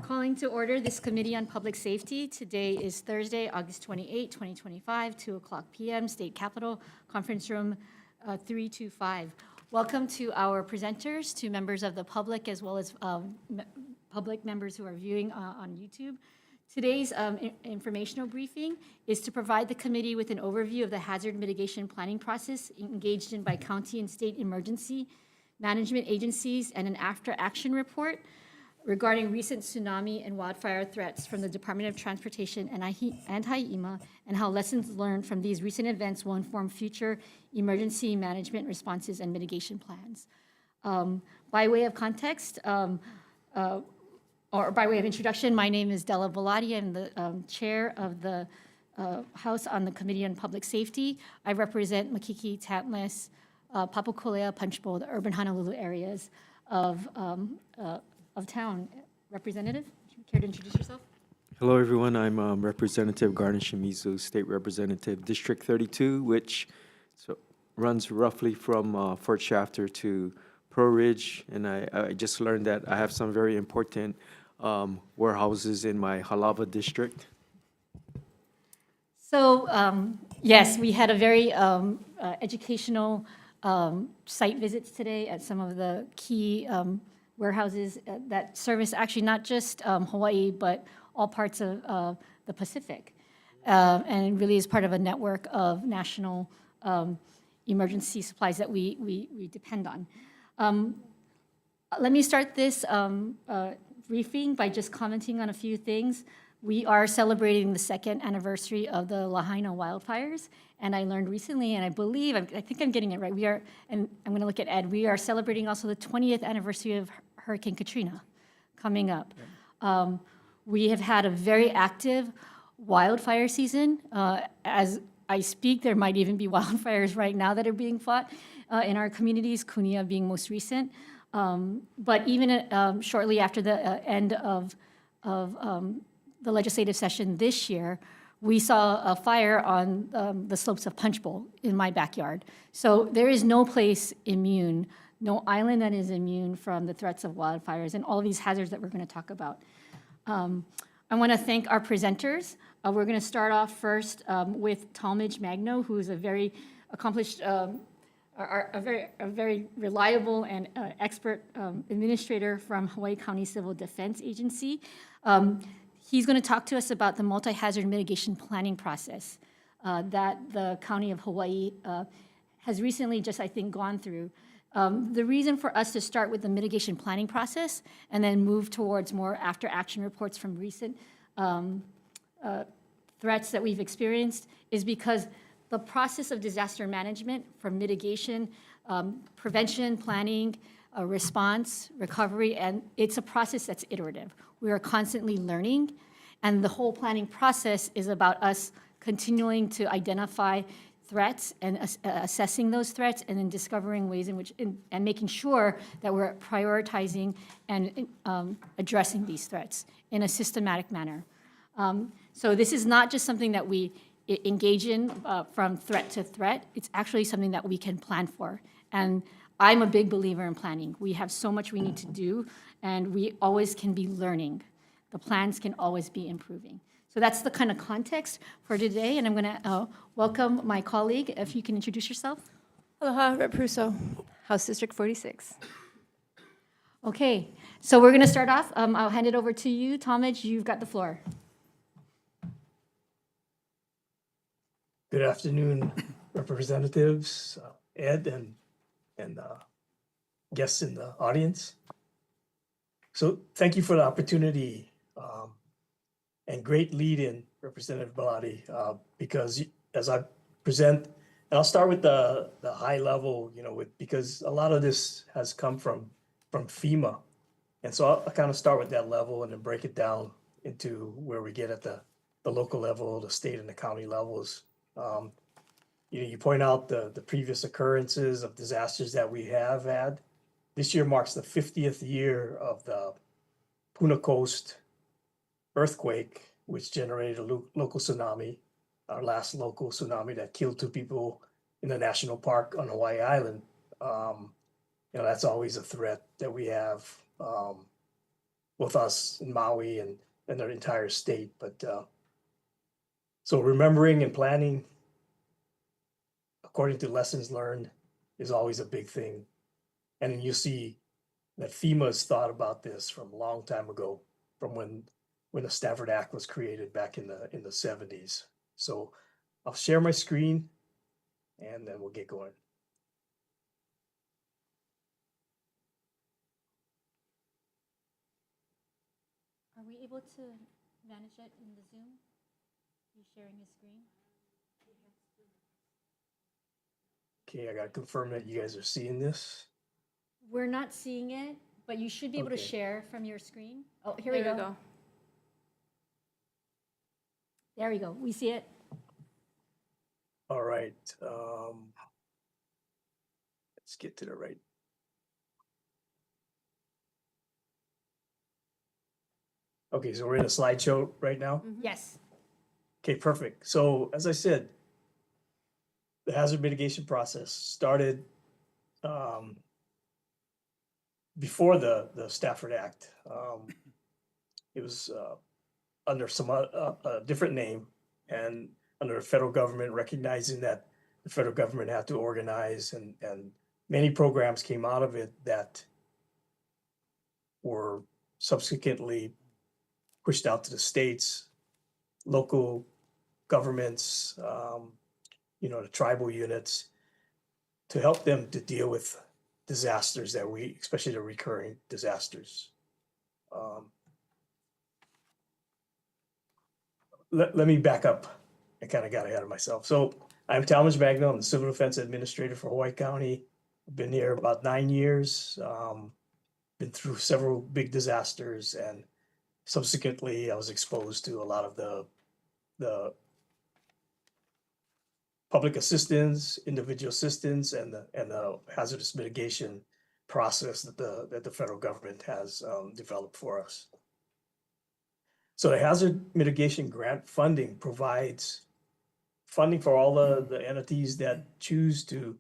Calling to order this Committee on Public Safety. Today is Thursday, August 28, 2025, 2 o'clock p.m., State Capitol, Conference Room 325. Welcome to our presenters, to members of the public, as well as public members who are viewing on YouTube. Today's informational briefing is to provide the committee with an overview of the hazard mitigation planning process engaged in by county and state emergency management agencies and an after-action report regarding recent tsunami and wildfire threats from the Department of Transportation and HI-EMA, and how lessons learned from these recent events will inform future emergency management responses and mitigation plans. By way of context, or by way of introduction, my name is Della Velati. I'm the chair of the House on the Committee on Public Safety. I represent Makiki, Tatmas, Papakolea, Punchbowl, the urban Honolulu areas of town. Representative, would you care to introduce yourself? Hello, everyone. I'm Representative Garner Shimizu, State Representative, District 32, which runs roughly from Fort Shafter to Pearl Ridge. And I just learned that I have some very important warehouses in my Halava district. So, yes, we had a very educational site visits today at some of the key warehouses that service actually not just Hawaii, but all parts of the Pacific. And it really is part of a network of national emergency supplies that we depend on. Let me start this briefing by just commenting on a few things. We are celebrating the second anniversary of the Lahaina wildfires, and I learned recently, and I believe, I think I'm getting it right, we are, and I'm gonna look at Ed, we are celebrating also the 20th anniversary of Hurricane Katrina coming up. We have had a very active wildfire season. As I speak, there might even be wildfires right now that are being fought in our communities, Kunia being most recent. But even shortly after the end of the legislative session this year, we saw a fire on the slopes of Punchbowl in my backyard. So there is no place immune, no island that is immune from the threats of wildfires and all these hazards that we're going to talk about. I want to thank our presenters. We're going to start off first with Talmadge Magno, who is a very accomplished, a very reliable and expert administrator from Hawaii County Civil Defense Agency. He's going to talk to us about the multi-hazard mitigation planning process that the County of Hawaii has recently just, I think, gone through. The reason for us to start with the mitigation planning process and then move towards more after-action reports from recent threats that we've experienced is because the process of disaster management, from mitigation, prevention, planning, response, recovery, and it's a process that's iterative. We are constantly learning, and the whole planning process is about us continuing to identify threats and assessing those threats, and then discovering ways in which, and making sure that we're prioritizing and addressing these threats in a systematic manner. So this is not just something that we engage in from threat to threat. It's actually something that we can plan for. And I'm a big believer in planning. We have so much we need to do, and we always can be learning. The plans can always be improving. So that's the kind of context for today, and I'm going to welcome my colleague. If you can introduce yourself. Aloha, Rep. Russo, House District 46. Okay, so we're going to start off. I'll hand it over to you, Talmadge. You've got the floor. Good afternoon, representatives, Ed, and guests in the audience. So thank you for the opportunity and great lead-in, Representative Bellotti, because as I present, and I'll start with the high level, because a lot of this has come from FEMA. And so I'll kind of start with that level and then break it down into where we get at the local level, the state and the county levels. You point out the previous occurrences of disasters that we have had. This year marks the 50th year of the Puna Coast earthquake, which generated a local tsunami, our last local tsunami that killed 2 people in the national park on Hawaii Island. That's always a threat that we have. both us in Maui and the entire state. But so remembering and planning according to lessons learned is always a big thing. And you see that FEMA has thought about this from a long time ago, from when the Stafford Act was created back in the 70s. So I'll share my screen and then we'll get going. Are we able to manage it in the Zoom? You sharing your screen? Okay, I gotta confirm that you guys are seeing this. We're not seeing it, but you should be able to Okay. share from your screen. Oh, here There we we go. go. There we go. We see it. All right. Let's get to the right. Okay, so we're in a slideshow right now. Yes. Okay, perfect. So as I said, the hazard mitigation process started before the Stafford Act. It was under some a different name and under the federal government, recognizing that the federal government had to organize, and many programs came out of it that were subsequently pushed out to the states, local governments, the tribal units, to help them to deal with disasters especially the recurring disasters. Let me back up. I kind of got ahead of myself. So I'm Talmadge Magno. I'm the Civil Defense Administrator for Hawaii County. I've been here about 9 years. Been through several big disasters, and subsequently I was exposed to a lot of the public assistance, individual assistance, and the hazardous mitigation process that the federal government has developed for us. So the hazard mitigation grant funding provides funding for all the entities that choose to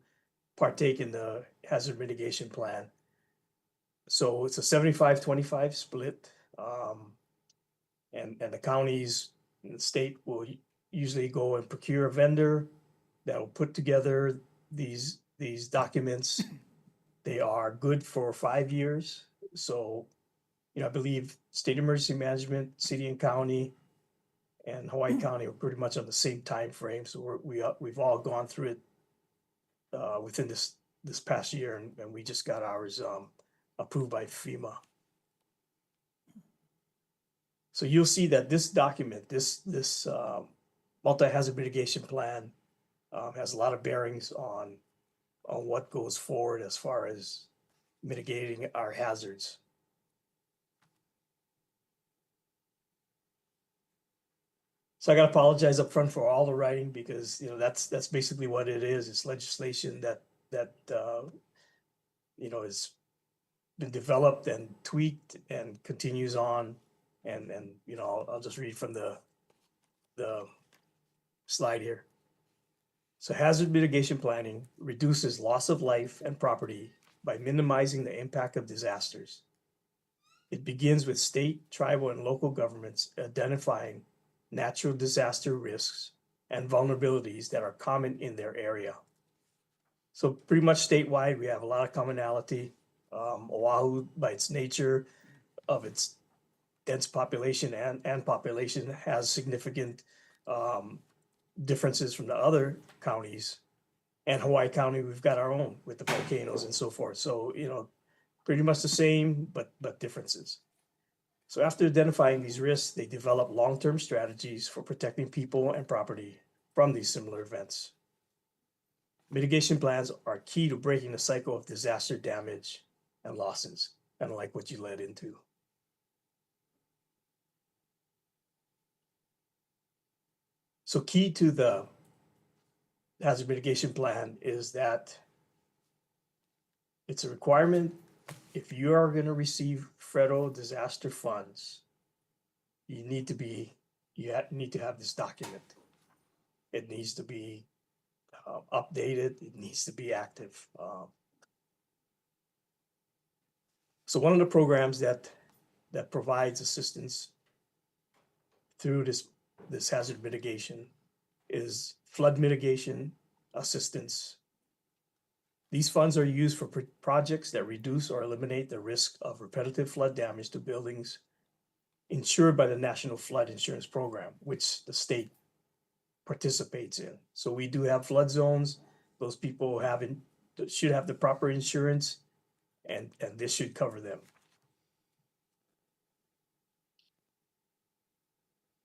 partake in the hazard mitigation plan. So it's a 75-25 split. And the counties and the state will usually go and procure a vendor that will put together these documents. They are good for 5 years. So, I believe state emergency management, city and county, and Hawaii County are pretty much on the same time frame. So we've all gone through it within this past year, and we just got ours approved by FEMA. So you'll see that this document, this multi-hazard mitigation plan, has a lot of bearings on what goes forward as far as mitigating our hazards. So I got to apologize up front for all the writing, because that's basically what it is. It's legislation that has been developed and tweaked and continues on, and I'll just read from the slide here. So hazard mitigation planning reduces loss of life and property by minimizing the impact of disasters. It begins with state, tribal, and local governments identifying natural disaster risks and vulnerabilities that are common in their area. So pretty much statewide, we have a lot of commonality. Oahu, by its nature of its dense population and population, has significant differences from the other counties. And Hawaii County, we've got our own with the volcanoes and so forth. So, pretty much the same, but differences. So after identifying these risks, they develop long-term strategies for protecting people and property from these similar events. Mitigation plans are key to breaking the cycle of disaster damage and losses, kind of like what you led into. So key to the hazard mitigation plan is that it's a requirement. If you are going to receive federal disaster funds, you need to have this document. It needs to be updated. It needs to be active. So one of the programs that that provides assistance through this hazard mitigation is flood mitigation assistance. These funds are used for projects that reduce or eliminate the risk of repetitive flood damage to buildings insured by the National Flood Insurance Program, which the state participates in. So we do have flood zones. Those people should have the proper insurance, and this should cover them.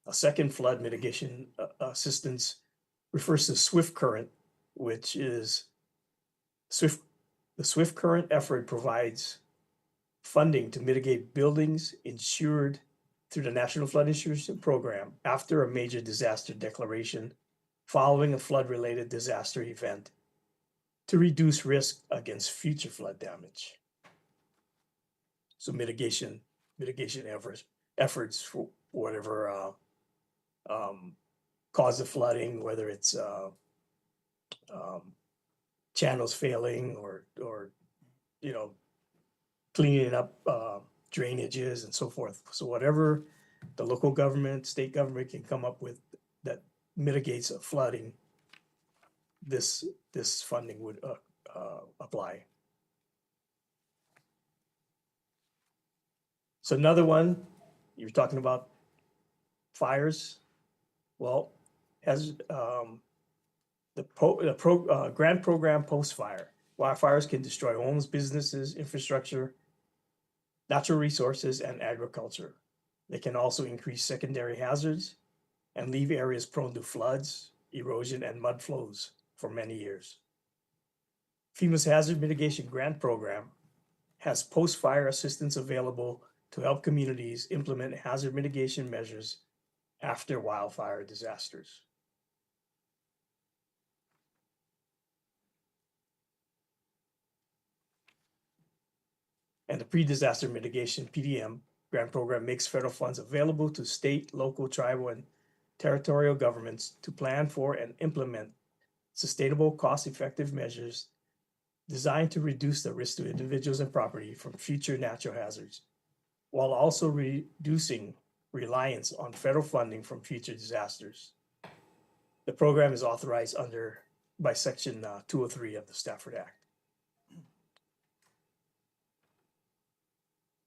A second flood mitigation assistance refers to swift current, which is the swift current effort provides funding to mitigate buildings insured through the National Flood Insurance Program after a major disaster declaration following a flood-related disaster event to reduce risk against future flood damage. So mitigation efforts for whatever caused the flooding, whether it's channels failing or cleaning up drainages and so forth. So whatever the local government, state government can come up with that mitigates flooding, this funding would apply. So another one, you're talking about fires. Well, as the grant program post-fire, wildfires can destroy homes, businesses, infrastructure, natural resources, and agriculture. They can also increase secondary hazards and leave areas prone to floods, erosion, and mud flows for many years. FEMA's Hazard Mitigation Grant Program has post-fire assistance available to help communities implement hazard mitigation measures after wildfire disasters. And the Pre-Disaster Mitigation, PDM, grant program makes federal funds available to state, local, tribal, and territorial governments to plan for and implement sustainable, cost-effective measures designed to reduce the risk to individuals and property from future natural hazards, while also reducing reliance on federal funding from future disasters. The program is authorized by Section 203 of the Stafford Act.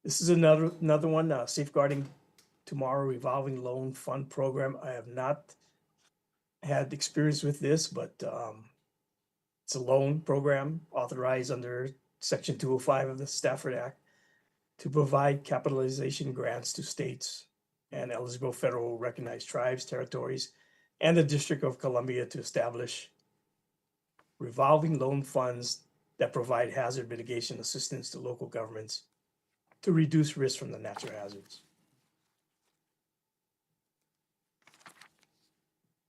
This is another one, Safeguarding Tomorrow Revolving Loan Fund Program. I have not had experience with this, but it's a loan program authorized under Section 205 of the Stafford Act to provide capitalization grants to states and eligible federal recognized tribes, territories, and the District of Columbia to establish revolving loan funds that provide hazard mitigation assistance to local governments to reduce risk from the natural hazards.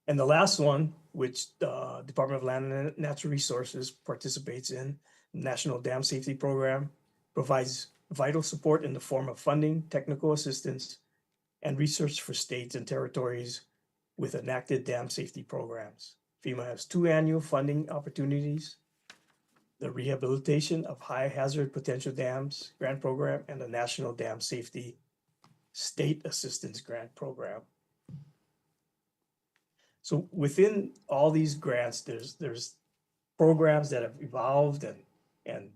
And the last one, which the Department of Land and Natural Resources participates in, National Dam Safety Program, provides vital support in the form of funding, technical assistance, and research for states and territories with enacted dam safety programs. FEMA has 2 annual funding opportunities: the Rehabilitation of High Hazard Potential Dams Grant Program and the National Dam Safety State Assistance Grant Program. So within all these grants, there's programs that have evolved and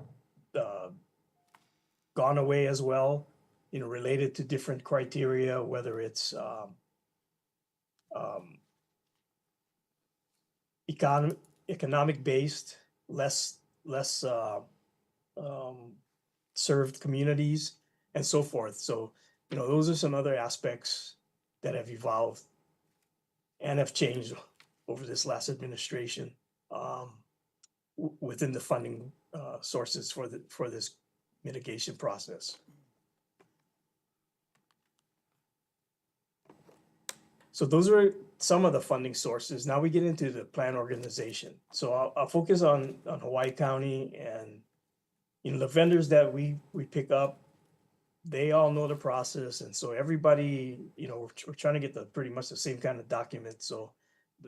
gone away as well, related to different criteria, whether it's economic based, less served communities, and so forth. So, those are some other aspects that have evolved and have changed over this last administration within the funding sources for this mitigation process. So those are some of the funding sources. Now we get into the plan organization. So I'll focus on Hawaii County, and the vendors that we pick up, they all know the process, and so everybody, we're trying to get pretty much the same kind of document, so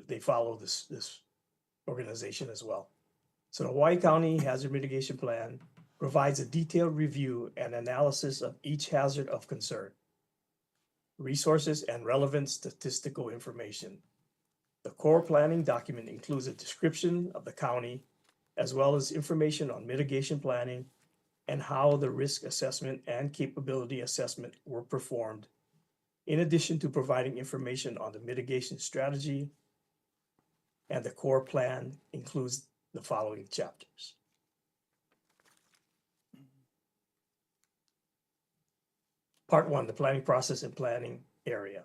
they follow this organization as well. So the Hawaii County Hazard Mitigation Plan provides a detailed review and analysis of each hazard of concern, resources, and relevant statistical information. The core planning document includes a description of the county, as well as information on mitigation planning and how the risk assessment and capability assessment were performed, in addition to providing information on the mitigation strategy. And the core plan includes the following chapters. Part 1, the planning process and planning area.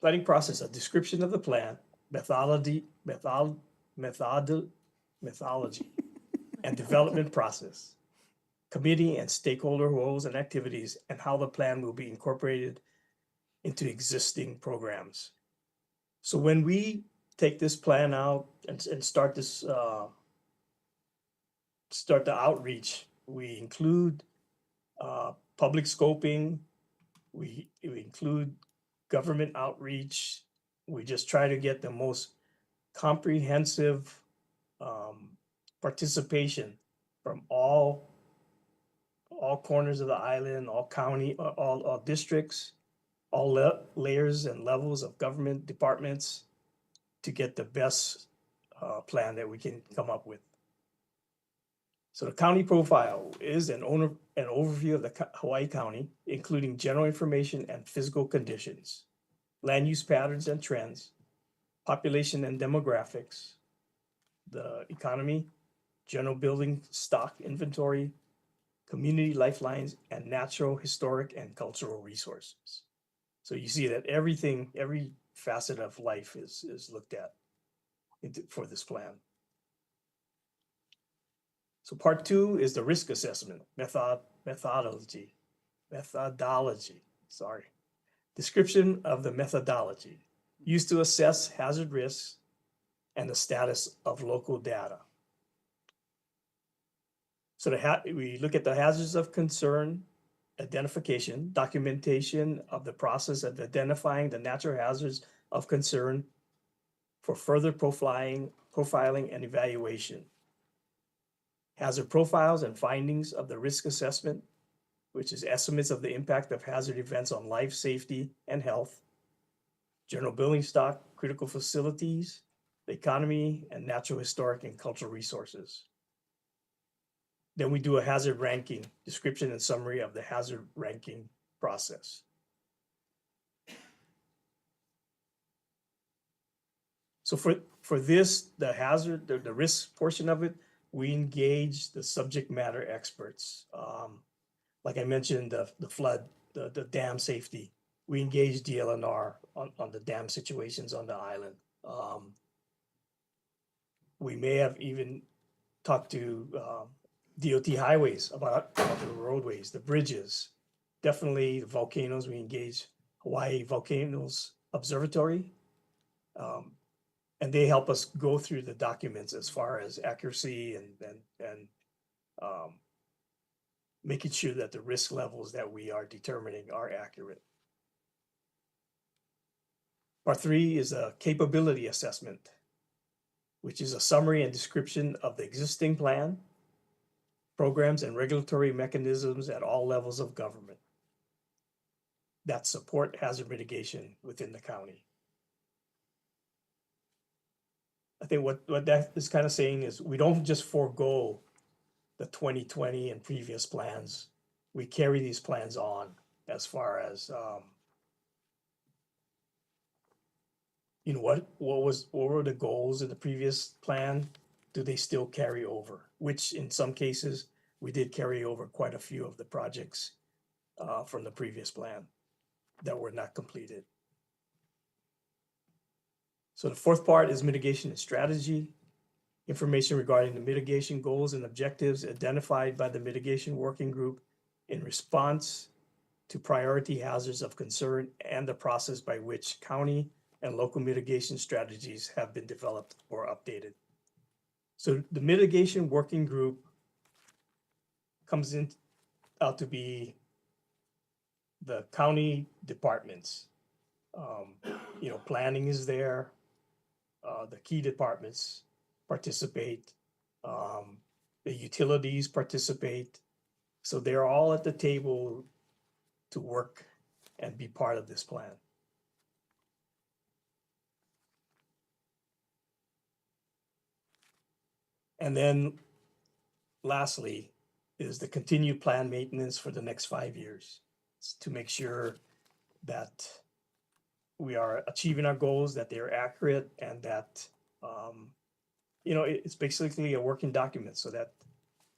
Planning process, a description of the plan, methodology, and development process, committee and stakeholder roles and activities, and how the plan will be incorporated into existing programs. So when we take this plan out and start this, start the outreach, we include public scoping, we include government outreach. We just try to get the most comprehensive participation from all corners of the island, all county, all districts, all layers and levels of government departments to get the best plan that we can come up with. So the county profile is an overview of the Hawaii County, including general information and physical conditions, land use patterns and trends, population and demographics, the economy, general building stock inventory, community lifelines, and natural, historic, and cultural resources. So you see that everything, every facet of life is looked at for this plan. So part 2 is the risk assessment, methodology, sorry. Description of the methodology used to assess hazard risks and the status of local data. So we look at the hazards of concern, identification, documentation of the process of identifying the natural hazards of concern for further profiling and evaluation. Hazard profiles and findings of the risk assessment, which is estimates of the impact of hazard events on life, safety, and health. General building stock, critical facilities, the economy, and natural, historic, and cultural resources. Then we do a hazard ranking, description and summary of the hazard ranking process. So for this, the hazard, the risk portion of it, we engage the subject matter experts. Like I mentioned, the flood, the dam safety, we engage DLNR on the dam situations on the island. We may have even talked to DOT highways about the roadways, the bridges. Definitely the volcanoes, we engage Hawaii Volcanoes Observatory. And they help us go through the documents as far as accuracy and making sure that the risk levels that we are determining are accurate. Part 3 is a capability assessment, which is a summary and description of the existing plan, programs, and regulatory mechanisms at all levels of government that support hazard mitigation within the county. I think what that is kind of saying is we don't just forego the 2020 and previous plans. We carry these plans on as far as what were the goals of the previous plan? Do they still carry over? Which in some cases we did carry over quite a few of the projects from the previous plan that were not completed. So the 4th part is mitigation and strategy. Information regarding the mitigation goals and objectives identified by the mitigation working group in response to priority hazards of concern and the process by which county and local mitigation strategies have been developed or updated. So the mitigation working group comes out to be the county departments. Planning is there. The key departments participate. The utilities participate. So they're all at the table to work and be part of this plan. And then lastly is the continued plan maintenance for the next 5 years. It's to make sure that we are achieving our goals, that they're accurate, and that, it's basically a working document so that,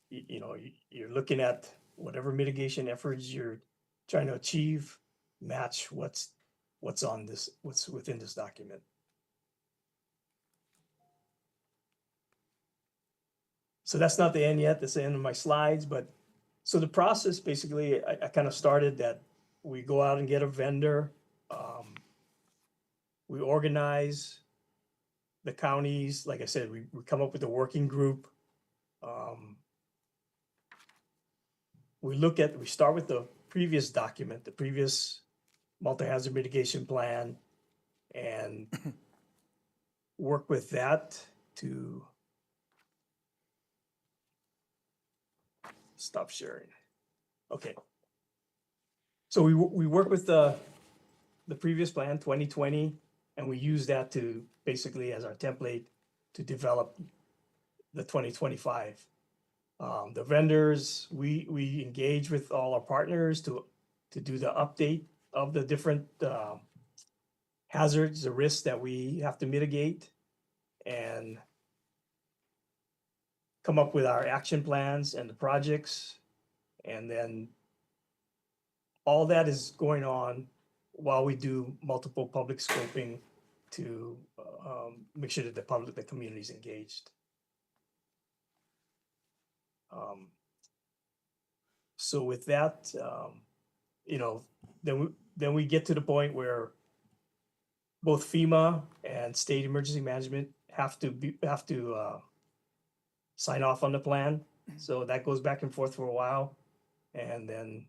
you're looking at whatever mitigation efforts you're trying to achieve, match what's within this document. So that's not the end yet. That's the end of my slides, but so the process basically, I kind of started that we go out and get a vendor. We organize the counties. Like I said, we come up with a working group. We start with the previous document, the previous multi-hazard mitigation plan, and work with that to stop sharing. Okay. So we work with the previous plan, 2020, and we use that to basically as our template to develop the 2025. The vendors, we engage with all our partners to do the update of the different hazards, the risks that we have to mitigate, and come up with our action plans and the projects. And then all that is going on while we do multiple public scoping to make sure that the community is engaged. So with that, then we get to the point where both FEMA and state emergency management have to sign off on the plan. So that goes back and forth for a while, and then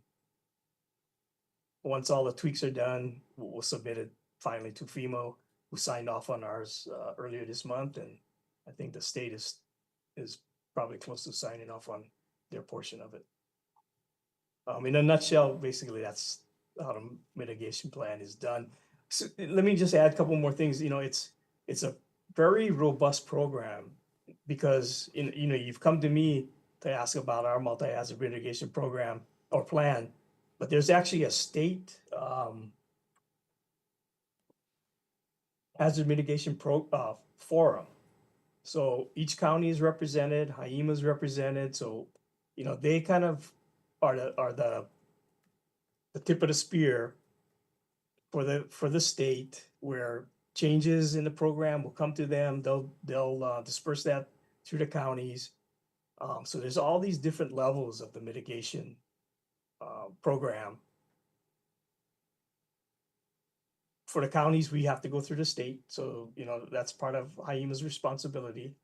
once all the tweaks are done, we'll submit it finally to FEMA, who signed off on ours earlier this month, and I think the state is probably close to signing off on their portion of it. In a nutshell, basically that's how the mitigation plan is done. So let me just add a couple more things. It's a very robust program because you've come to me to ask about our multi-hazard mitigation program or plan, but there's actually a state hazard mitigation forum. So each county is represented, HI-EMA is represented. So, they kind of are the tip of the spear for the state, where changes in the program will come to them. They'll disperse that through the counties. So there's all these different levels of the mitigation program. For the counties, we have to go through the state. So, that's part of HI-EMA's responsibility.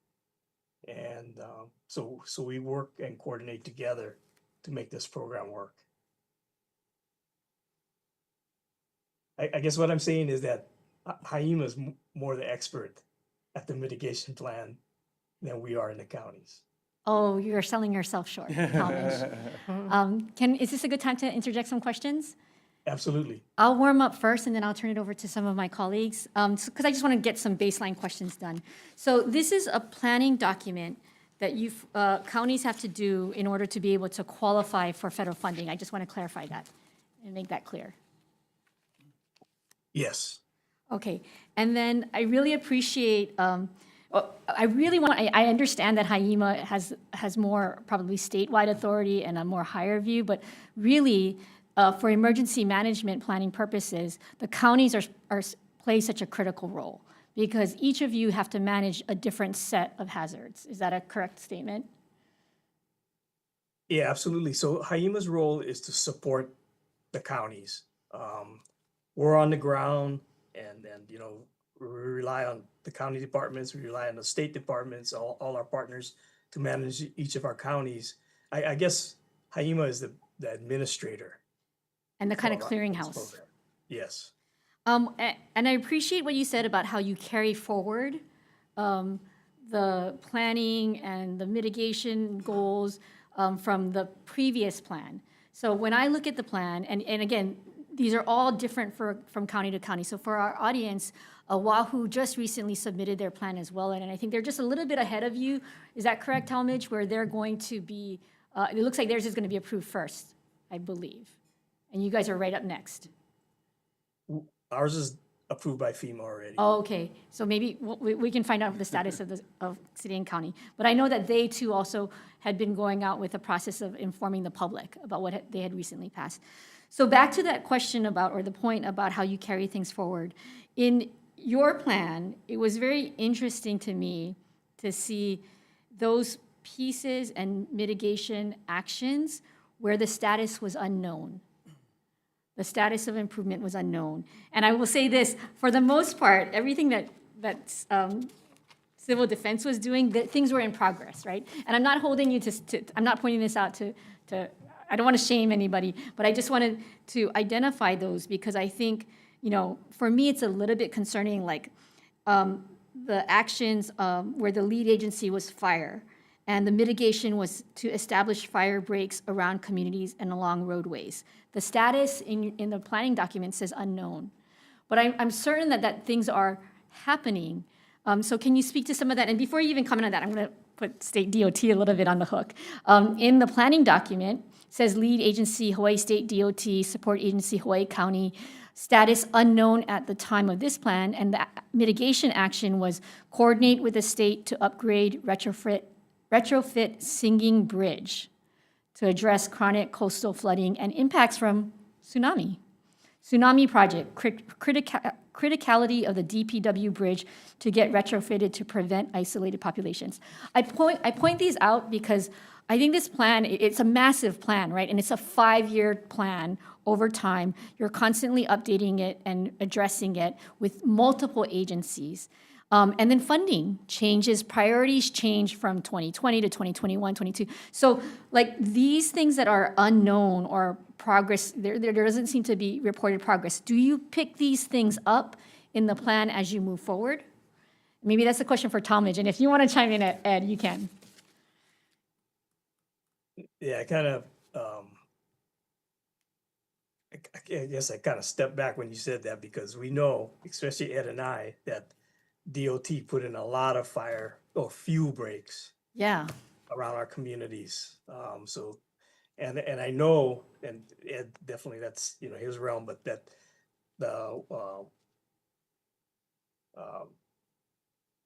And so we work and coordinate together to make this program work. I guess what I'm saying is that HI-EMA is more the expert at the mitigation plan than we are in the counties. Oh, you're selling yourself short, Talmadge. Is this a good time to interject some questions? Absolutely. I'll warm up first, and then I'll turn it over to some of my colleagues, because I just want to get some baseline questions done. So this is a planning document that counties have to do in order to be able to qualify for federal funding. I just want to clarify that and make that clear. Yes. Okay, and then I really appreciate, I understand that HI-EMA has more probably statewide authority and a more higher view, but really, for emergency management planning purposes, the counties play such a critical role because each of you have to manage a different set of hazards. Is that a correct statement? Yeah, absolutely. So HI-EMA's role is to support the counties. We're on the ground, and we rely on the county departments, we rely on the state departments, all our partners to manage each of our counties. I guess HI-EMA is the administrator. And the kind of this clearinghouse. program. Yes. And I appreciate what you said about how you carry forward the planning and the mitigation goals from the previous plan. So when I look at the plan, and again, these are all different from county to county. So for our audience, Oahu just recently submitted their plan as well, and I think they're just a little bit ahead of you. Is that correct, Talmadge? Where they're going to be, it looks like theirs is going to be approved first, I believe. And you guys are right up next. Ours is approved by FEMA already. Oh, okay. So maybe we can find out the status of city and county. But I know that they too also had been going out with a process of informing the public about what they had recently passed. So back to that question about, or the point about how you carry things forward. In your plan, it was very interesting to me to see those pieces and mitigation actions where the status was unknown. The status of improvement was unknown. And I will say this, for the most part, everything that civil defense was doing, things were in progress, right? And I'm not holding you to I'm not pointing this out to, I don't want to shame anybody, but I just wanted to identify those because I think, for me, it's a little bit concerning, like the actions where the lead agency was fire, and the mitigation was to establish fire breaks around communities and along roadways. The status in the planning document says unknown, but I'm certain that things are happening. So can you speak to some of that? And before you even comment on that, I'm going to put state DOT a little bit on the hook. In the planning document, it says lead agency Hawaii State DOT, support agency Hawaii County, status unknown at the time of this plan, and the mitigation action was coordinate with the state to upgrade, retrofit Singing Bridge to address chronic coastal flooding and impacts from tsunami. Tsunami project, criticality of the DPW bridge to get retrofitted to prevent isolated populations. I point these out because I think this plan, it's a massive plan, right? And it's a 5-year plan over time. You're constantly updating it and addressing it with multiple agencies. And then funding changes, priorities change from 2020 to 2021, 22. So like these things that are unknown or progress, there doesn't seem to be reported progress. Do you pick these things up in the plan as you move forward? Maybe that's a question for Talmadge, and if you want to chime in, Ed, you can. Yeah, I guess I kind of stepped back when you said that because we know, especially Ed and I, that DOT put in a lot of fire or fuel breaks Yeah. around our communities. And I know, and Ed, definitely that's, his realm, but that the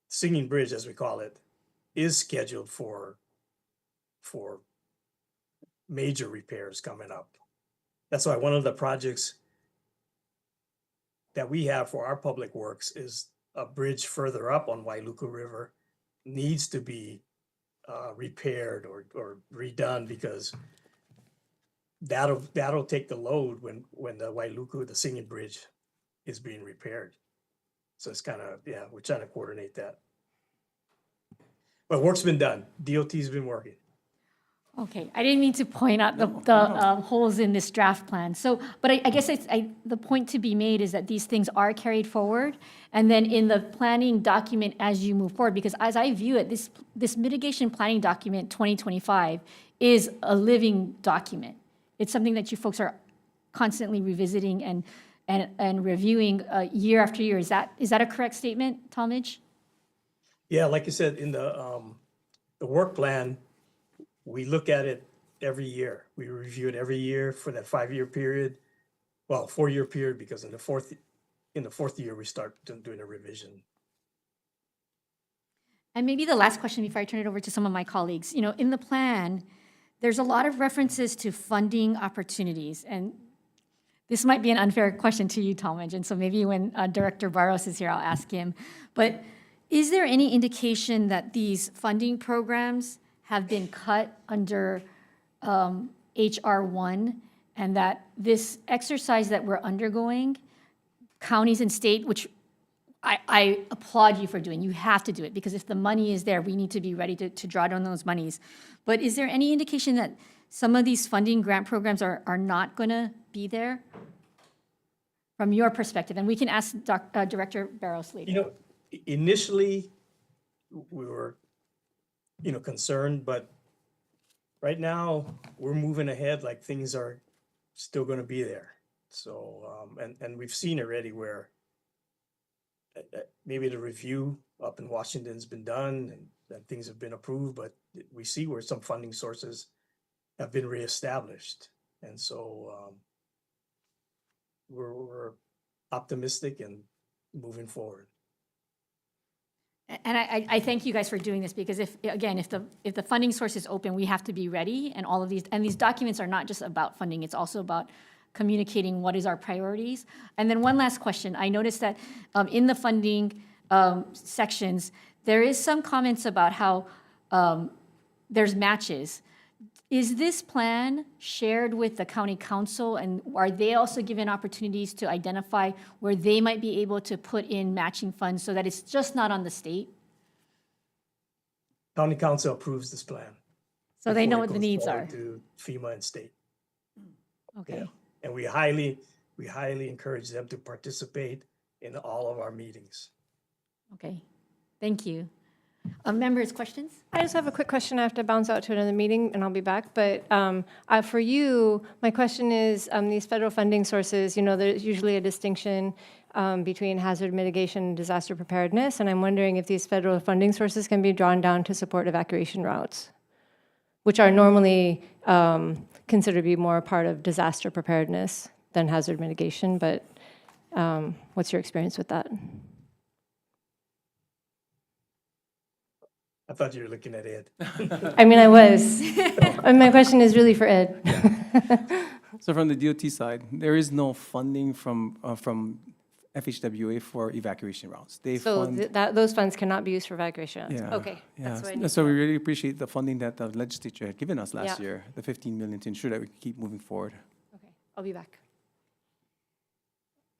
Singing Bridge, as we call it, is scheduled for major repairs coming up. That's why one of the projects that we have for our public works is a bridge further up on Wailuku River needs to be repaired or redone because that'll take the load when the Wailuku, the Singing Bridge, is being repaired. So it's kind of, we're trying to coordinate that. But work's been done. DOT's been working. Okay, I didn't mean to point out the holes in this draft plan. So, but I guess the point to be made is that these things are carried forward, and then in the planning document as you move forward, because as I view it, this mitigation planning document 2025 is a living document. It's something that you folks are constantly revisiting and reviewing year after year. Is that a correct statement, Talmadge? Yeah, like you said, in the work plan, we look at it every year. We review it every year for that 5-year period. Well, 4-year period, because in the fourth year, we start doing a revision. And maybe the last question before I turn it over to some of my colleagues. In the plan, there's a lot of references to funding opportunities. And this might be an unfair question to you, Talmadge, and so maybe when Director Barros is here, I'll ask him. But is there any indication that these funding programs have been cut under HR1, and that this exercise that we're undergoing, counties and state, which I applaud you for doing, you have to do it, because if the money is there, we need to be ready to draw down those monies. But is there any indication that some of these funding grant programs are not going to be there from your perspective? And we can ask Director Barros later. Initially, we were, concerned, but right now, we're moving ahead like things are still gonna be there. So, and we've seen already where maybe the review up in Washington's been done and things have been approved, but we see where some funding sources have been reestablished. And so, we're optimistic and moving forward. And I thank you guys for doing this, because if the funding source is open, we have to be ready, and all of these documents are not just about funding, it's also about communicating what is our priorities. And then one last question, I noticed that in the funding sections, there is some comments about how there's matches. Is this plan shared with the county council, and are they also given opportunities to identify where they might be able to put in matching funds so that it's just not on the state? County council approves this plan. So they know before it what the goes needs forward are. To FEMA and state. Okay. Yeah. And we highly encourage them to participate in all of our meetings. Okay. Thank you. Members, questions? I just have a quick question. I have to bounce out to another meeting, and I'll be back. But for you, my question is, these federal funding sources, there's usually a distinction between hazard mitigation and disaster preparedness, and I'm wondering if these federal funding sources can be drawn down to support evacuation routes, which are normally considered to be more a part of disaster preparedness than hazard mitigation. But what's your experience with that? I thought you were looking at Ed. I mean, I was. And my question is really for Ed. So from the DOT side, there is no funding from FHWA for evacuation routes. They So fund. those funds cannot be used for evacuation routes? Yeah, Okay, that's what I yeah. need. So we really appreciate the funding that the legislature had given us last Yeah. year, the 15 million, to ensure that we keep moving forward. Okay, I'll be back.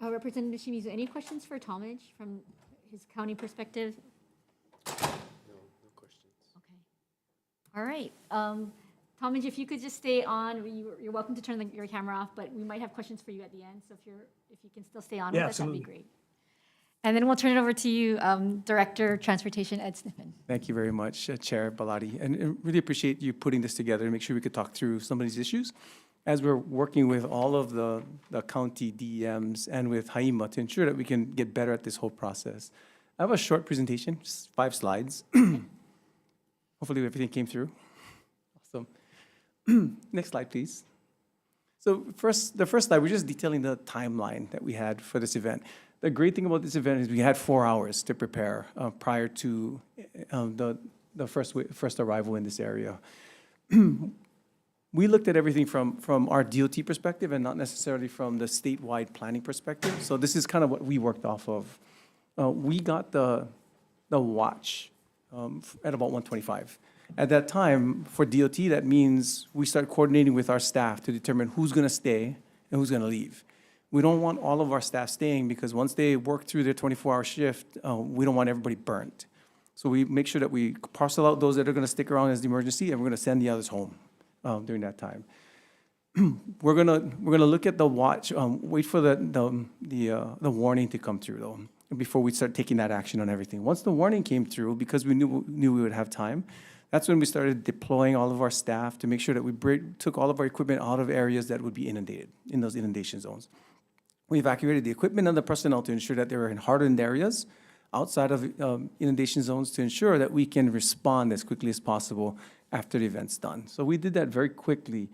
Representative Shimizu, any questions for Talmadge from his county perspective? No questions. Okay. All right. Talmadge, if you could just stay on, you're welcome to turn your camera off, but we might have questions for you at the end. So if you can still stay on with Yeah, us, that'd be absolutely. great. And then we'll turn it over to you, Director Transportation Ed Sniffen. Thank you very much, Chair Baladi, and really appreciate you putting this together to make sure we could talk through some of these issues as we're working with all of the county DEMs and with HI-EMA to ensure that we can get better at this whole process. I have a short presentation, just 5 slides. Hopefully everything came through. Awesome. Next slide, please. So the first slide, we're just detailing the timeline that we had for this event. The great thing about this event is we had 4 hours to prepare prior to the first arrival in this area. We looked at everything from our DOT perspective and not necessarily from the statewide planning perspective. So this is kind of what we worked off of. We got the watch at about 1:25. At that time, for DOT, that means we start coordinating with our staff to determine who's going to stay and who's going to leave. We don't want all of our staff staying because once they work through their 24-hour shift, we don't want everybody burnt. So we make sure that we parcel out those that are going to stick around as the emergency, and we're going to send the others home during that time. We're gonna look at the watch. Wait for the warning to come through though before we start taking that action on everything. Once the warning came through, because we knew we would have time, that's when we started deploying all of our staff to make sure that we took all of our equipment out of areas that would be inundated in those inundation zones. We evacuated the equipment and the personnel to ensure that they were in hardened areas outside of inundation zones to ensure that we can respond as quickly as possible after the event's done. So we did that very quickly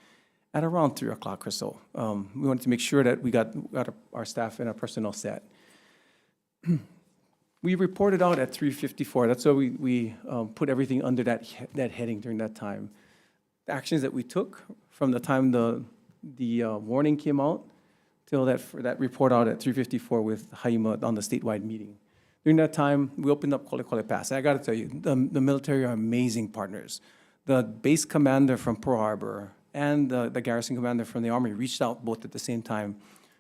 at around 3 o'clock or so. We wanted to make sure that we got our staff and our personnel set. We reported out at 3:54. That's why we put everything under that heading during that time. The actions that we took from the time the warning came out till that report out at 3:54 with HI-EMA on the statewide meeting. During that time, we opened up Kole Pass. I got to tell you, the military are amazing partners. The base commander from Pearl Harbor and the garrison commander from the Army reached out both at the same time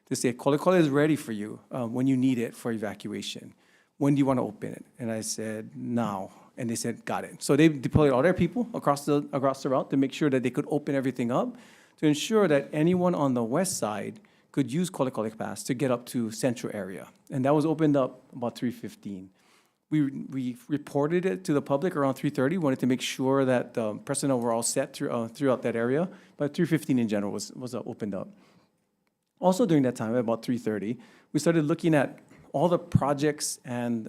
to say, Kole is ready for you when you need it for evacuation. When do you want to open it? And I said, now. And they said, got it. So they deployed all their people across the route to make sure that they could open everything up to ensure that anyone on the west side could use Kole Pass to get up to central area. And that was opened up about 3:15. We reported it to the public around 3:30, wanted to make sure that personnel were all set throughout that area, but 3:15 in general was opened up. Also during that time, at about 3:30, we started looking at all the projects and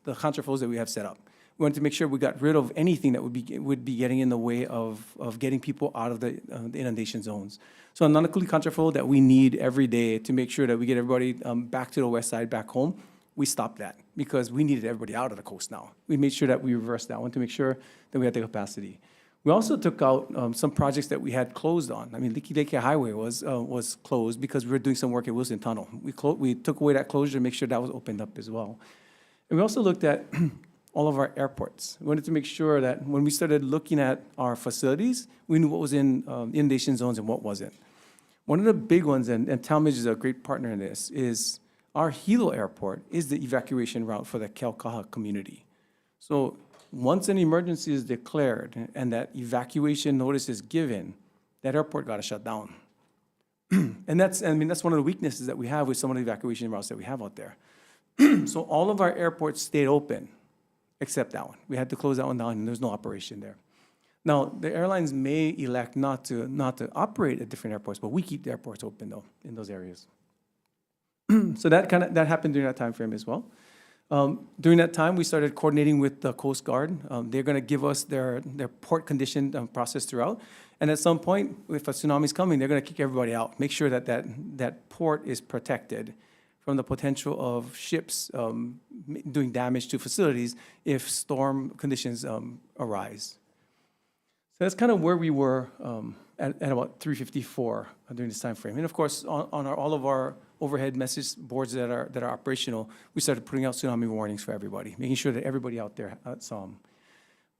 the contraflows that we have set up. We wanted to make sure we got rid of anything that would be getting in the way of getting people out of the inundation zones. So a non-coulee contraflow that we need every day to make sure that we get everybody back to the west side, back home, we stopped that because we needed everybody out of the coast now. We made sure that we reversed that one to make sure that we had the capacity. We also took out some projects that we had closed on. I mean, Licky Lake Highway was closed because we were doing some work at Wilson Tunnel. We took away that closure to make sure that was opened up as well. And we also looked at all of our airports. We wanted to make sure that when we started looking at our facilities, we knew what was in inundation zones and what wasn't. One of the big ones, and Talmadge is a great partner in this, is our Hilo Airport is the evacuation route for the Kelkaha community. So once an emergency is declared and that evacuation notice is given, that airport got to shut down. And that's one of the weaknesses that we have with some of the evacuation routes that we have out there. So all of our airports stayed open, except that one. We had to close that one down, and there's no operation there. Now, the airlines may elect not to operate at different airports, but we keep the airports open, though, in those areas. So that happened during that time frame as well. During that time, we started coordinating with the Coast Guard. They're going to give us their port condition process throughout. And at some point, if a tsunami is coming, they're going to kick everybody out, make sure that port is protected from the potential of ships doing damage to facilities if storm conditions arise. So that's kind of where we were at about 3:54 during this time frame. And of course, on all of our overhead message boards that are operational, we started putting out tsunami warnings for everybody, making sure that everybody out there saw them.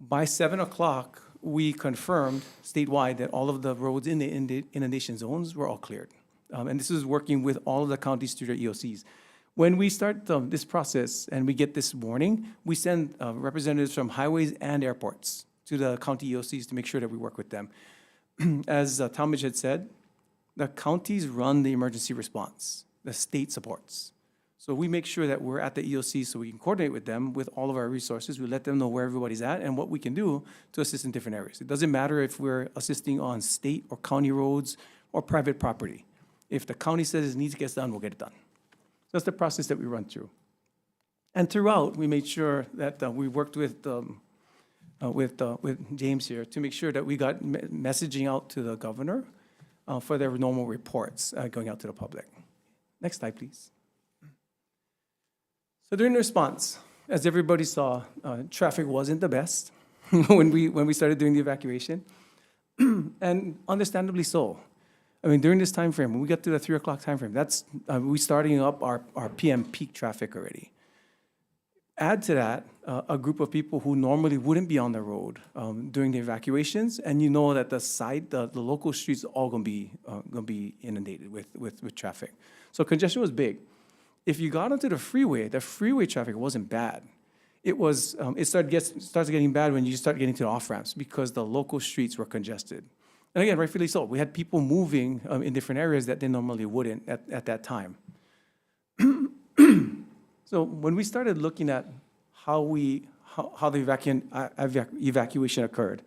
By 7 o'clock, we confirmed statewide that all of the roads in the inundation zones were all cleared. And this is working with all of the counties through their EOCs. When we start this process and we get this warning, we send representatives from highways and airports to the county EOCs to make sure that we work with them. As Talmadge had said, the counties run the emergency response, the state supports. So we make sure that we're at the EOC so we can coordinate with them with all of our resources. We let them know where everybody's at and what we can do to assist in different areas. It doesn't matter if we're assisting on state or county roads or private property. If the county says it needs to get done, we'll get it done. So that's the process that we run through. And throughout, we made sure that we worked with James here to make sure that we got messaging out to the governor for their normal reports going out to the public. Next slide, please. So during the response, as everybody saw, traffic wasn't the best when we started doing the evacuation, and understandably so. I mean, during this time frame, when we got to the 3 o'clock time frame, that's we starting up our PM peak traffic already. Add to that a group of people who normally wouldn't be on the road during the evacuations, and you know that the local streets are all going to be inundated with traffic. So congestion was big. If you got onto the freeway traffic wasn't bad. It starts getting bad when you start getting to the off ramps because the local streets were congested. And again, rightfully so. We had people moving in different areas that they normally wouldn't at that time. So when we started looking at how the evacuation occurred,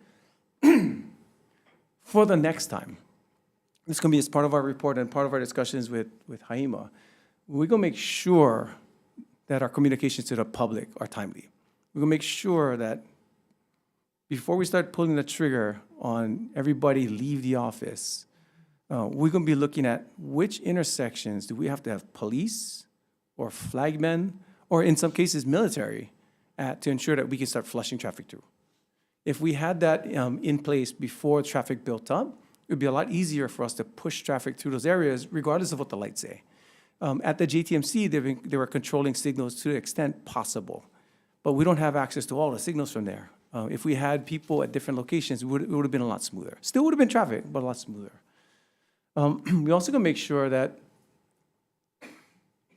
for the next time, this is going to be as part of our report and part of our discussions with HI-EMA, we're going to make sure that our communications to the public are timely. We're going to make sure that before we start pulling the trigger on everybody leave the office, we're going to be looking at which intersections do we have to have police or flagmen, or in some cases military, to ensure that we can start flushing traffic through. If we had that in place before traffic built up, it would be a lot easier for us to push traffic through those areas regardless of what the lights say. At the JTMC, they were controlling signals to the extent possible, but we don't have access to all the signals from there. If we had people at different locations, it would have been a lot smoother. Still would have been traffic, but a lot smoother. We also going to make sure that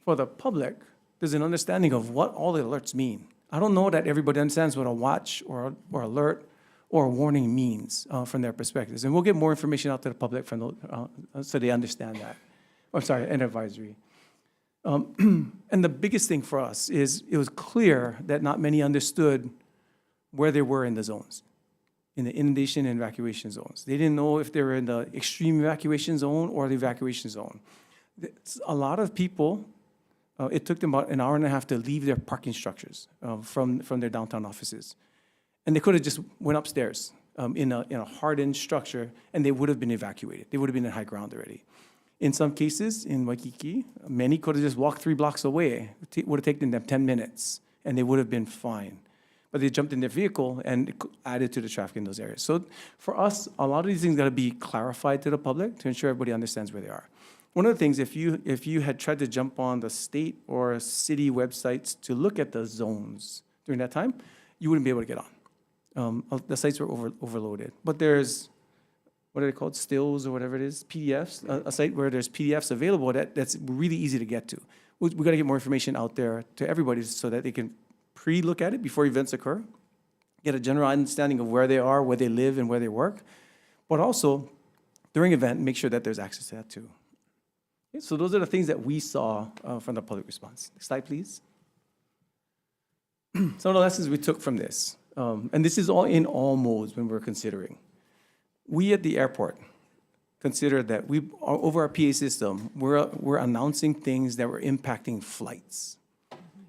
for the public, there's an understanding of what all the alerts mean. I don't know that everybody understands what a watch or alert or a warning means from their perspectives. And we'll get more information out to the public so they understand that. I'm sorry, an advisory. And the biggest thing for us is it was clear that not many understood where they were in the zones, in the inundation and evacuation zones. They didn't know if they were in the extreme evacuation zone or the evacuation zone. A lot of people, it took them about an hour and a half to leave their parking structures from their downtown offices. And they could have just went upstairs in a hardened structure, and they would have been evacuated. They would have been in high ground already. In some cases, in Waikiki, many could have just walked 3 blocks away. It would have taken them 10 minutes, and they would have been fine. But they jumped in their vehicle and it added to the traffic in those areas. So for us, a lot of these things got to be clarified to the public to ensure everybody understands where they are. One of the things, if you had tried to jump on the state or city websites to look at the zones during that time, you wouldn't be able to get on. The sites were overloaded. But there's, what are they called, stills or whatever it is, PDFs, a site where there's PDFs available that's really easy to get to. We got to get more information out there to everybody so that they can pre-look at it before events occur, get a general understanding of where they are, where they live, and where they work, but also during event, make sure that there's access to that too. Okay, so those are the things that we saw from the public response. Next slide, please. Some of the lessons we took from this, and this is all in all modes when we're considering. We at the airport considered that over our PA system, we're announcing things that were impacting flights.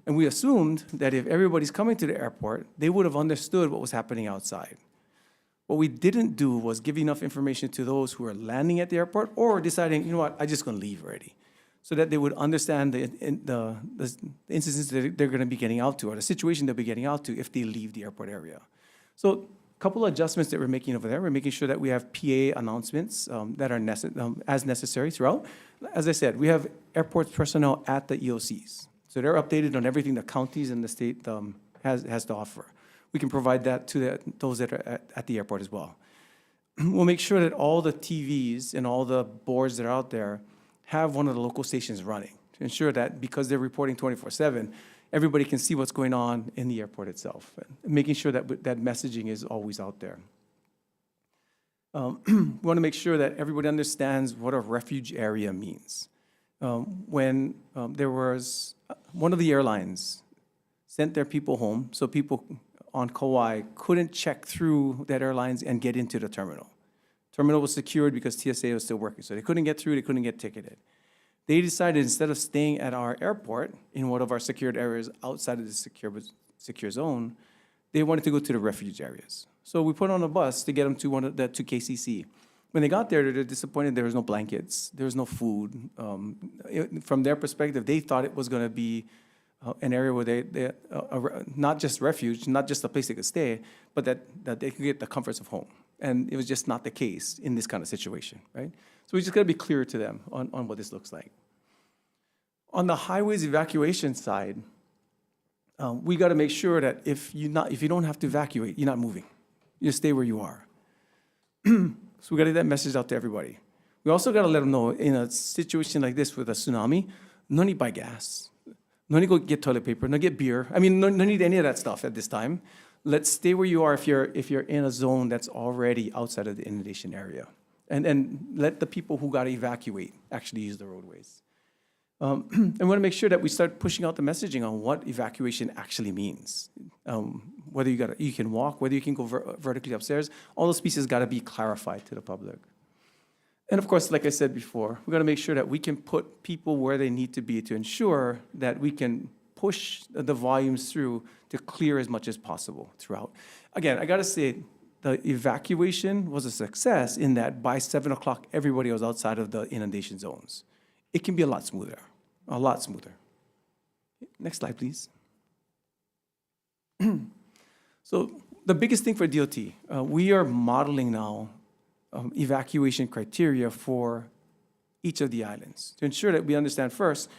And we assumed that if everybody's coming to the airport, they would have understood what was happening outside. What we didn't do was give enough information to those who are landing at the airport or deciding, you know what, I'm just going to leave already, so that they would understand the instances that they're going to be getting out to or the situation they'll be getting out to if they leave the airport area. So a couple of adjustments that we're making over there. We're making sure that we have PA announcements that are as necessary throughout. As I said, we have airport personnel at the EOCs. So they're updated on everything the counties and the state has to offer. We can provide that to those that are at the airport as well. We'll make sure that all the TVs and all the boards that are out there have one of the local stations running to ensure that because they're reporting 24/7, everybody can see what's going on in the airport itself, making sure that that messaging is always out there. We want to make sure that everybody understands what a refuge area means. When there was one of the airlines sent their people home, so people on Kauai couldn't check through that airlines and get into the terminal. Terminal was secured because TSA was still working, so they couldn't get through, they couldn't get ticketed. They decided instead of staying at our airport in one of our secured areas outside of the secure zone, they wanted to go to the refuge areas. So we put on a bus to get them to KCC. When they got there, they're disappointed there was no blankets, there was no food. From their perspective, they thought it was going to be an area where they not just refuge, not just a place they could stay, but that they could get the comforts of home. And it was just not the case in this kind of situation, right? So we just got to be clear to them on what this looks like. On the highways evacuation side, we got to make sure that if you don't have to evacuate, you're not moving. You stay where you are. So we got to get that message out to everybody. We also got to let them know in a situation like this with a tsunami, no need to buy gas, no need to go get toilet paper, no get beer. I mean, no need any of that stuff at this time. Let's stay where you are if you're in a zone that's already outside of the inundation area. And let the people who got to evacuate actually use the roadways. And we want to make sure that we start pushing out the messaging on what evacuation actually means. Whether you can walk, whether you can go vertically upstairs, all those pieces got to be clarified to the public. And of course, like I said before, we got to make sure that we can put people where they need to be to ensure that we can push the volumes through to clear as much as possible throughout. Again, I got to say, the evacuation was a success in that by 7 o'clock, everybody was outside of the inundation zones. It can be a lot smoother, a lot smoother. Next slide, please. So the biggest thing for DOT, we are modeling now evacuation criteria for each of the islands to ensure that we understand first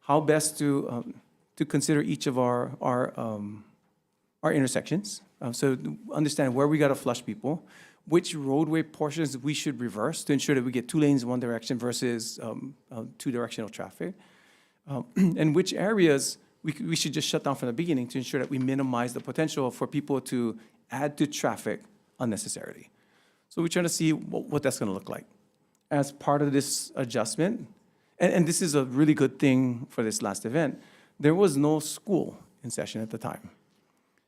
how best to consider each of our intersections. So understand where we got to flush people, which roadway portions we should reverse to ensure that we get 2 lanes in one direction versus 2-directional traffic, and which areas we should just shut down from the beginning to ensure that we minimize the potential for people to add to traffic unnecessarily. So we're trying to see what that's going to look like. As part of this adjustment, And this is a really good thing for this last event. There was no school in session at the time.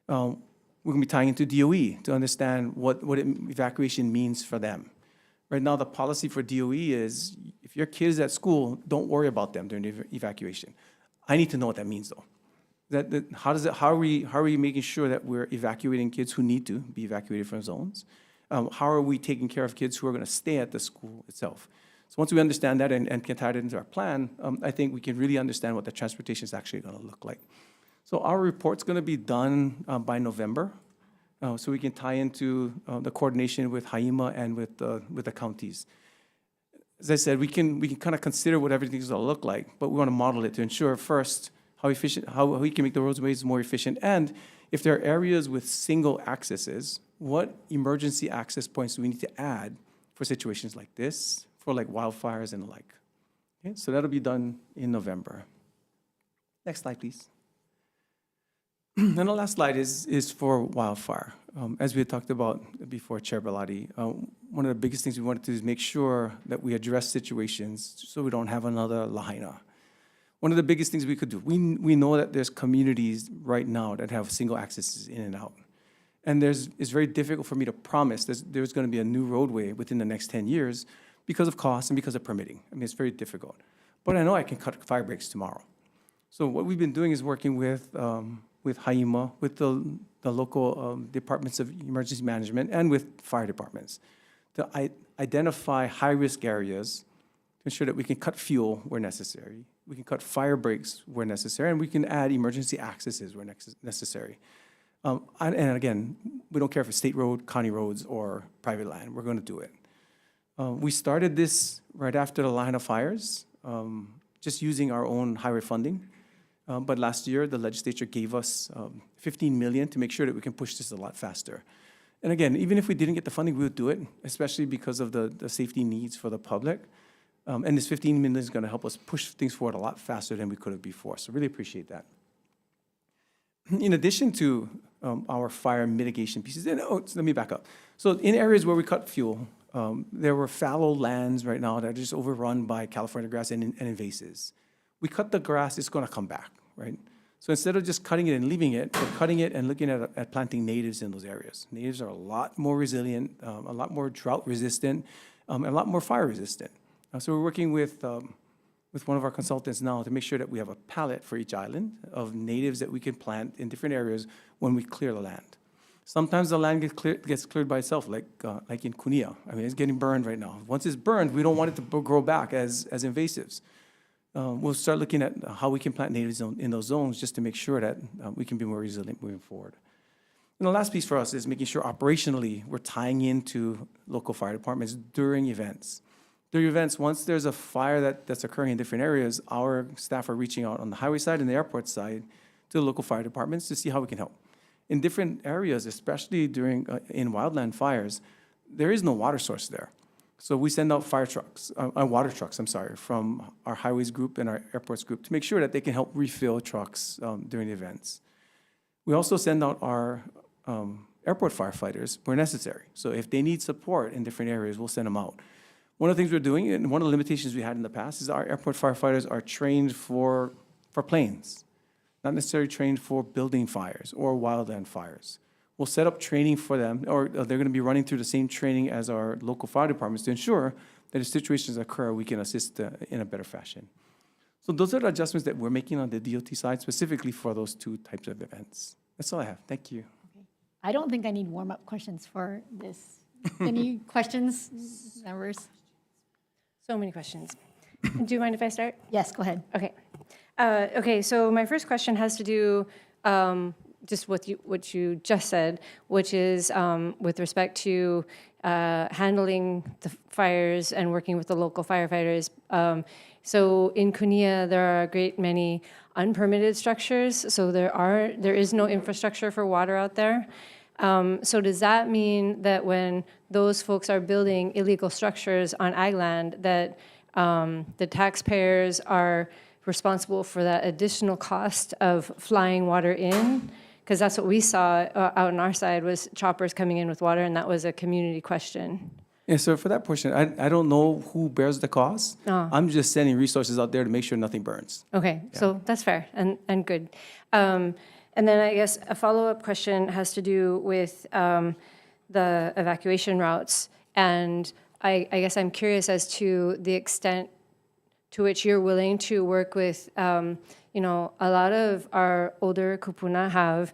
We're going to be tying into DOE to understand what evacuation means for them. Right now, the policy for DOE is if your kid is at school, don't worry about them during the evacuation. I need to know what that means, though. How are we making sure that we're evacuating kids who need to be evacuated from zones? How are we taking care of kids who are going to stay at the school itself? So once we understand that and can tie it into our plan, I think we can really understand what the transportation is actually going to look like. So our report's going to be done by November, so we can tie into the coordination with HI-EMA and with the counties. As I said, we can kind of consider what everything's going to look like, but we want to model it to ensure first how we can make the roadways more efficient, and if there are areas with single accesses, what emergency access points do we need to add for situations like this, for like wildfires and the like. Okay, so that'll be done in November. Next slide, please. And the last slide is for wildfire. As we had talked about before, Chair Bellotti, one of the biggest things we wanted to do is make sure that we address situations so we don't have another Lahaina. One of the biggest things we could do, we know that there's communities right now that have single accesses in and out. And it's very difficult for me to promise there's going to be a new roadway within the next 10 years because of cost and because of permitting. I mean, it's very difficult. But I know I can cut fire breaks tomorrow. So what we've been doing is working with HI-EMA, with the local departments of emergency management, and with fire departments to identify high-risk areas to ensure that we can cut fuel where necessary, we can cut fire breaks where necessary, and we can add emergency accesses where necessary. And again, we don't care if it's state road, county roads, or private land. We're going to do it. We started this right after the line of fires, just using our own highway funding. But last year, the legislature gave us $15 million to make sure that we can push this a lot faster. And again, even if we didn't get the funding, we would do it, especially because of the safety needs for the public. And this $15 million is going to help us push things forward a lot faster than we could have before. So really appreciate that. In addition to our fire mitigation pieces, and let me back up. So in areas where we cut fuel, there were fallow lands right now that are just overrun by California grass and invasives. We cut the grass, it's going to come back, right? So instead of just cutting it and leaving it, we're cutting it and looking at planting natives in those areas. Natives are a lot more resilient, a lot more drought resistant, and a lot more fire resistant. So we're working with one of our consultants now to make sure that we have a palette for each island of natives that we can plant in different areas when we clear the land. Sometimes the land gets cleared by itself, like in Cunha. I mean, it's getting burned right now. Once it's burned, we don't want it to grow back as invasives. We'll start looking at how we can plant natives in those zones just to make sure that we can be more resilient moving forward. And the last piece for us is making sure operationally we're tying into local fire departments during events. During events, once there's a fire that's occurring in different areas, our staff are reaching out on the highway side and the airport side to the local fire departments to see how we can help. In different areas, especially in wildland fires, there is no water source there. So we send out water trucks, from our highways group and our airports group to make sure that they can help refill trucks during the events. We also send out our airport firefighters where necessary. So if they need support in different areas, we'll send them out. One of the things we're doing, and one of the limitations we had in the past, is our airport firefighters are trained for planes, not necessarily trained for building fires or wildland fires. We'll set up training for them, or they're going to be running through the same training as our local fire departments to ensure that if situations occur, we can assist in a better fashion. So those are the adjustments that we're making on the DOT side, specifically for those two types of events. That's all I have. Thank you. Okay. I don't think I need warm-up questions for this. Any questions, members? So many questions. Do you mind if I start? Yes, go ahead. Okay. Okay, so my first question has to do just what you just said, which is with respect to handling the fires and working with the local firefighters. So in Cunha, there are a great many unpermitted structures, so there is no infrastructure for water out there. So does that mean that when those folks are building illegal structures on ag land, that the taxpayers are responsible for that additional cost of flying water in? Because that's what we saw out on our side was choppers coming in with water, and that was a community question. Yeah, so for that portion, I don't know who bears the cost. Oh. I'm just sending resources out there to make sure nothing burns. Okay, so that's fair and good. And then I guess a follow-up question has to do with the evacuation routes. And I guess I'm curious as to the extent to which you're willing to work with, you know, a lot of our older kupuna have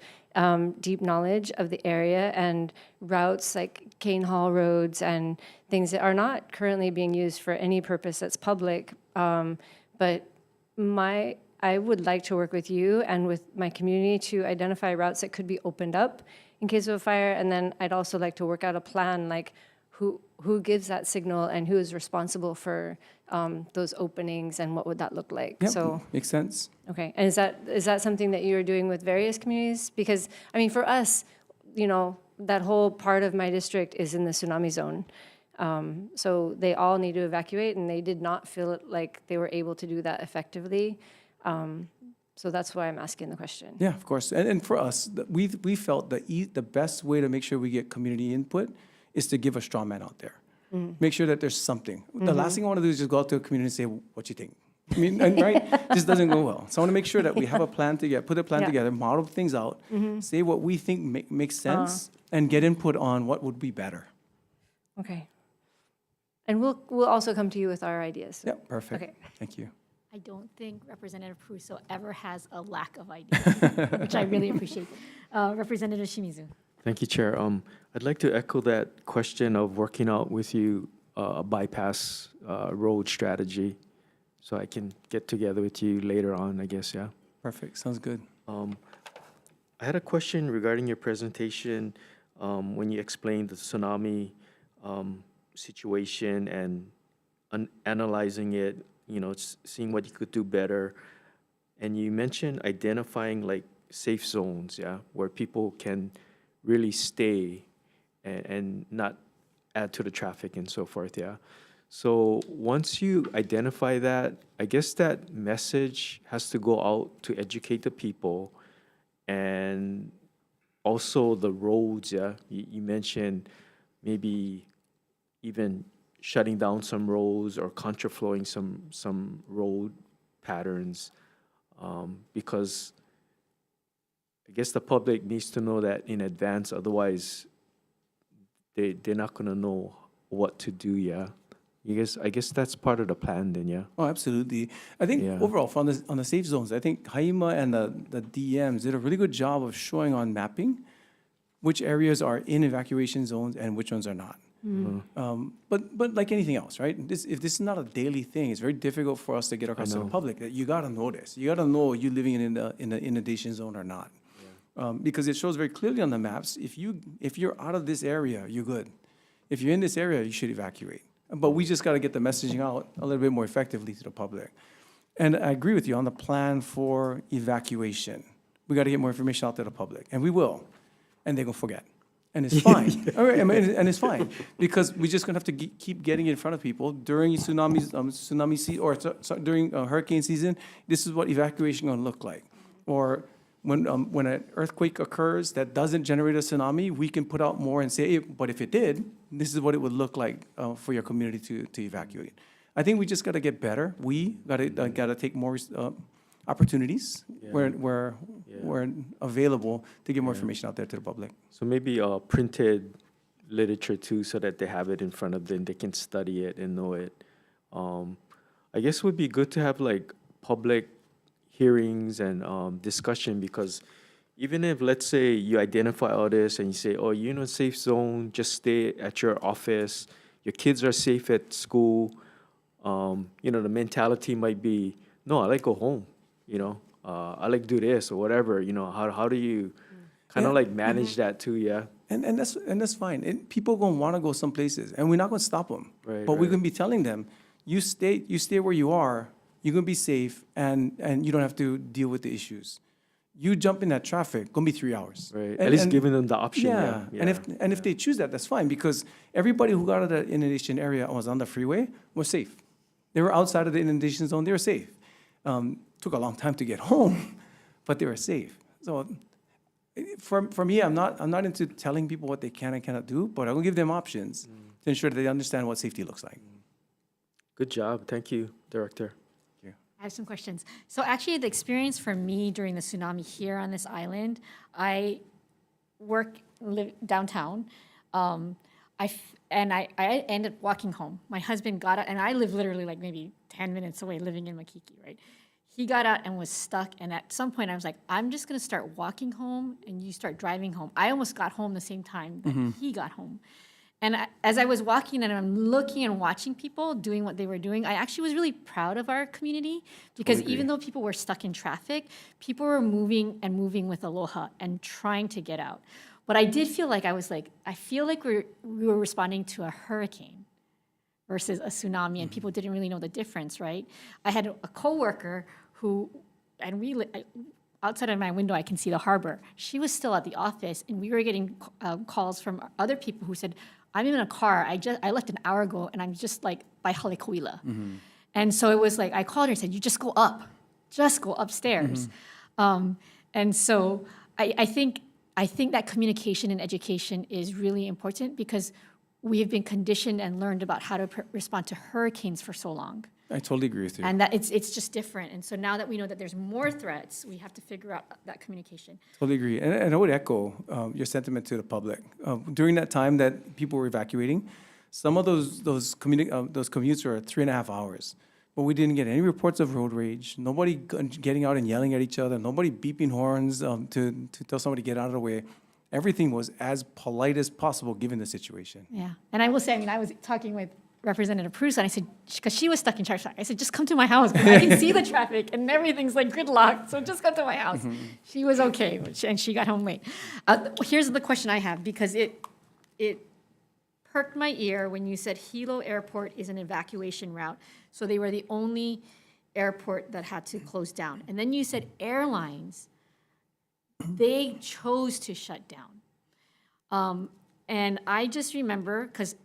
deep knowledge of the area and routes like cane haul roads and things that are not currently being used for any purpose that's public. But I would like to work with you and with my community to identify routes that could be opened up in case of a fire. And then I'd also like to work out a plan, like who gives that signal and who is responsible for those openings and what would that look like? Yep, So, makes sense. okay. And is that something that you're doing with various communities? Because, I mean, for us, you know, that whole part of my district is in the tsunami zone. So they all need to evacuate, and they did not feel like they were able to do that effectively. So that's why I'm asking the question. Yeah, of course. And for us, we felt the best way to make sure we get community input is to give a straw man out there. Make sure that there's something. The last thing I want to do is just go out to a community and say, what you think? I mean, and, right? This doesn't go well. So I want to make sure that we have a plan together, put a plan Yeah. together, model things out, say what we think makes sense, and get input on what would be better. Okay. And we'll also come to you with our ideas. Yeah, perfect. Okay. Thank you. I don't think Representative Pruso ever has a lack of ideas, which I really appreciate. Representative Shimizu. Thank you, Chair. I'd like to echo that question of working out with you a bypass road strategy, so I can get together with you later on, I guess, yeah? Perfect. Sounds good. I had a question regarding your presentation when you explained the tsunami situation and analyzing it, you know, seeing what you could do better. And you mentioned identifying like safe zones, yeah, where people can really stay and not add to the traffic and so forth, yeah. So once you identify that, I guess that message has to go out to educate the people, and also the roads, yeah. You mentioned maybe even shutting down some roads or contraflowing some road patterns, because I guess the public needs to know that in advance, otherwise they're not gonna know what to do, yeah. I guess that's part of the plan then, yeah. Oh, absolutely. I think Yeah. overall, on the safe zones, I think HI-EMA and the DEMs did a really good job of showing on mapping which areas are in evacuation zones and which ones are not. But like anything else, right? If this is not a daily thing, it's very difficult for us to get across to the know. public that you gotta know this. You gotta know you living in the inundation zone or not. Because it shows very clearly on the maps, if you're out of this area, you're good. If you're in this area, you should evacuate. But we just gotta get the messaging out a little bit more effectively to the public. And I agree with you on the plan for evacuation. We gotta get more information out to the public, and we will. And they're gonna forget. And it's fine. All right, I mean, and it's fine, because we're just gonna have to keep getting in front of people during tsunami season, or during hurricane season. This is what evacuation gonna look like. Or when an earthquake occurs that doesn't generate a tsunami, we can put out more and say, hey, but if it did, this is what it would look like for your community to evacuate. I think we just gotta get better. We gotta take more opportunities where available to get more information out there to the public. So maybe printed literature too, so that they have it in front of them, they can study it and know it. I guess it would be good to have like public hearings and discussion, because even if, let's say, you identify all this and you say, oh, you're in a safe zone, just stay at your office, your kids are safe at school, you know, the mentality might be, no, I like go home, you know, I like do this or whatever, you know, how do you kind of like manage that too, yeah? And that's fine. And people gonna want to go some places, and we're not gonna stop them. Right, but we're right. gonna be telling them, you stay where you are. You're gonna be safe, and you don't have to deal with the issues. You jump in that traffic, gonna be 3 hours. Right, at least giving them the option, Yeah, yeah. and if they choose that, that's fine, because everybody who got out of the inundation area and was on the freeway was safe. They were outside of the inundation zone. They were safe. Took a long time to get home, but they were safe. So for me, I'm not into telling people what they can and cannot do, but I will give them options to to ensure that they understand what safety looks like. Good job. Thank you, Director. I have some questions. So actually, the experience for me during the tsunami here on this island, I live downtown. I ended up walking home. My husband got out, and I live literally like maybe 10 minutes away, living in Makiki, right? He got out and was stuck, and at some point I was like, I'm just gonna start walking home, and you start driving home. I almost got home the same time that he got home. And as I was walking and I'm looking and watching people doing what they were doing, I actually was really proud of our community because even though people were stuck in traffic, people were moving with aloha and trying to get out. But I did feel like I feel like we were responding to a hurricane versus a tsunami, and people didn't really know the difference, right? I had a coworker who, outside of my window, I can see the harbor. She was still at the office, and we were getting calls from other people who said, I'm in a car. I left an hour ago, and I'm just like by Halekuila. And so it was like, I called her and said, you just go upstairs. And so I think that communication and education is really important because we have been conditioned and learned about how to respond to hurricanes for so long. I totally agree with you. And that it's just different. And so now that we know that there's more threats, we have to figure out that communication. Totally agree. And I would echo your sentiment to the public. During that time that people were evacuating, some of those commutes were 3.5 hours. But we didn't get any reports of road rage, nobody getting out and yelling at each other, nobody beeping horns to tell somebody to get out of the way. Everything was as polite as possible given the situation. Yeah. And I will say, I was talking with Representative Cruz, and I said, because she was stuck in traffic, I said, just come to my house. I can see the traffic, and everything's like gridlocked, so just come to my house. She was okay, and she got home late. Here's the question I have, because it perked my ear when you said Hilo Airport is an evacuation route, so they were the only airport that had to close down. And then you said airlines, they chose to shut down. And I just remember, because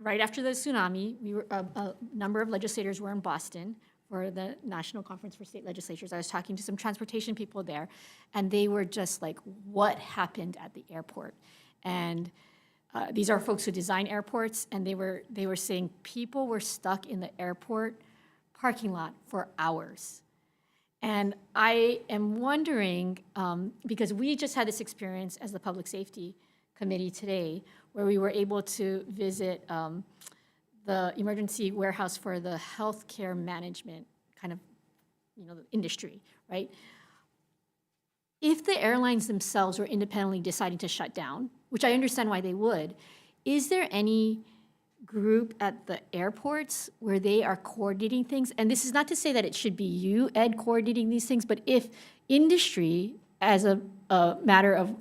right after the tsunami, a number of legislators were in Boston for the National Conference for State Legislatures. I was talking to some transportation people there, and they were just like, what happened at the airport? And these are folks who design airports, and they were saying people were stuck in the airport parking lot for hours. And I am wondering, because we just had this experience as the Public Safety Committee today, where we were able to visit the emergency warehouse for the healthcare management kind of, the industry, right? If the airlines themselves were independently deciding to shut down, which I understand why they would, is there any group at the airports where they are coordinating things? And this is not to say that it should be you, Ed, coordinating these things, but if industry, as a matter of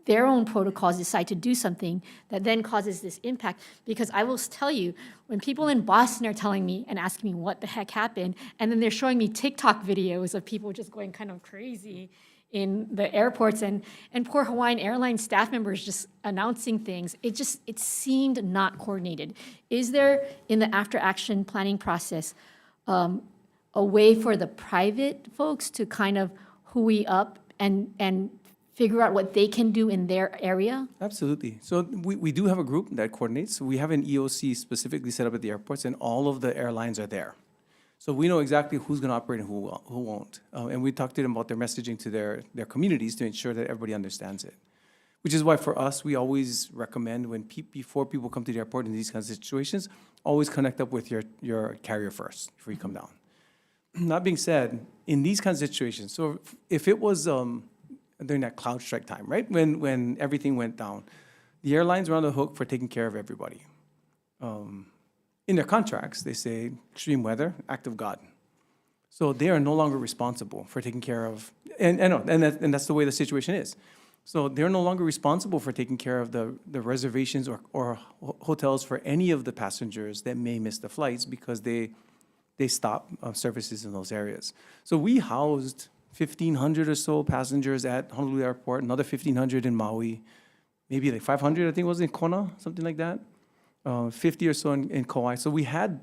their own protocols, decide to do something that then causes this impact, because I will tell you, when people in Boston are telling me and asking me what the heck happened, and then they're showing me TikTok videos of people just going kind of crazy in the airports, and poor Hawaiian Airlines staff members just announcing things, it seemed not coordinated. Is there, in the after-action planning process, a way for the private folks to kind of hooey up and figure out what they can do in their area? Absolutely. So we do have a group that coordinates. We have an EOC specifically set up at the airports, and all of the airlines are there. So we know exactly who's going to operate and who won't. And we talk to them about their messaging to their communities to ensure that everybody understands it. Which is why for us, we always recommend before people come to the airport in these kinds of situations, always connect up with your carrier first before you come down. That being said, in these kinds of situations, so if it was during that cloud strike time, right, when everything went down, the airlines were on the hook for taking care of everybody. In their contracts, they say extreme weather, act of God. So they are no longer responsible for taking care of, and that's the way the situation is. So they're no longer responsible for taking care of the reservations or hotels for any of the passengers that may miss the flights because they stop services in those areas. So we housed 1,500 or so passengers at Honolulu Airport, another 1,500 in Maui, maybe like 500, I think it was in Kona, something like that. 50 or so in Kauai. So we had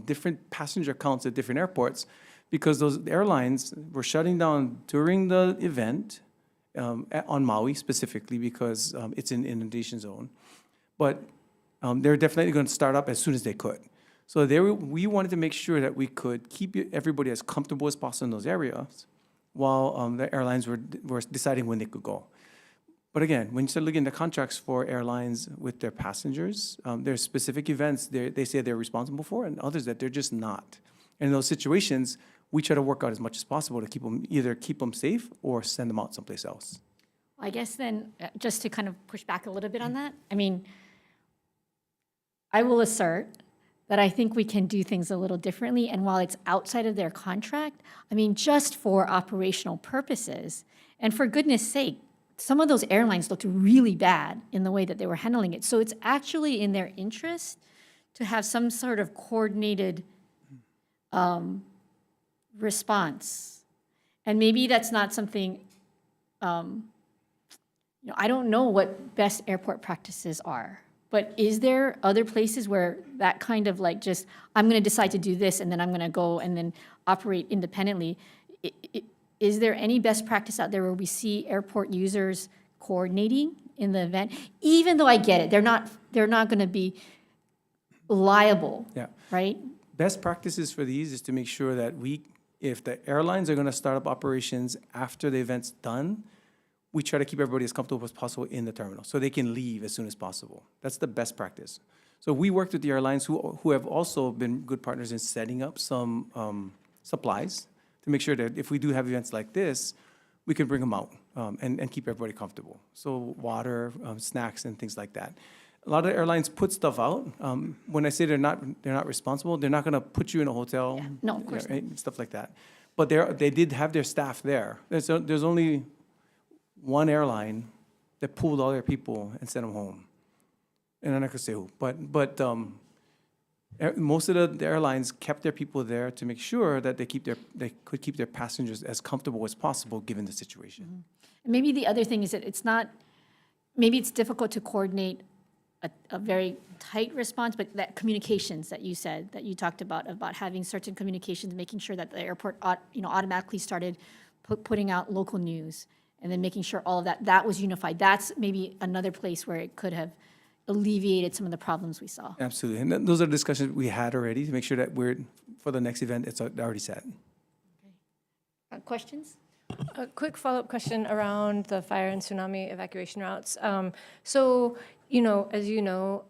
different passenger counts at different airports because those airlines were shutting down during the event on Maui specifically because it's an inundation zone. but they're definitely going to start up as soon as they could. So we wanted to make sure that we could keep everybody as comfortable as possible in those areas while the airlines were deciding when they could go. But again, when you start looking at the contracts for airlines with their passengers, there's specific events they say they're responsible for and others that they're just not. And in those situations, we try to work out as much as possible to either keep them safe or send them out someplace else. I guess then, just to kind of push back a little bit on that, I mean, I will assert that I think we can do things a little differently, and while it's outside of their contract, I mean, just for operational purposes, and for goodness sake, some of those airlines looked really bad in the way that they were handling it. So it's actually in their interest to have some sort of coordinated response. And maybe that's not something, I don't know what best airport practices are, but is there other places where that kind of like just, I'm going to decide to do this and then I'm going to go and then operate independently? Is there any best practice out there where we see airport users coordinating in the event? Even though I get it, they're not going to be liable, right? Best practices for these is to make sure that if the airlines are going to start up operations after the event's done, we try to keep everybody as comfortable as possible in the terminal so they can leave as soon as possible. That's the best practice. So we worked with the airlines who have also been good partners in setting up some supplies to make sure that if we do have events like this, we can bring them out and keep everybody comfortable. So water, snacks, and things like that. A lot of airlines put stuff out. When I say they're not responsible, they're not going to put you in a hotel. Yeah. No, of course right, stuff like that. But they did have their staff there. There's only one airline that pulled all their people and sent them home. And I'm not going to say who, but most of the airlines kept their people there to make sure that they could keep their passengers as comfortable as possible given the situation. Mm-hmm. And maybe the other thing is that maybe it's difficult to coordinate a very tight response, but that communications that you said, that you talked about having certain communications, making sure that the airport automatically started putting out local news, and then making sure all of that was unified. That's maybe another place where it could have alleviated some of the problems we saw. Absolutely. And those are discussions we had already to make sure that for the next event, it's already set. Questions? A quick follow-up question around the fire and tsunami evacuation routes. So, as you know,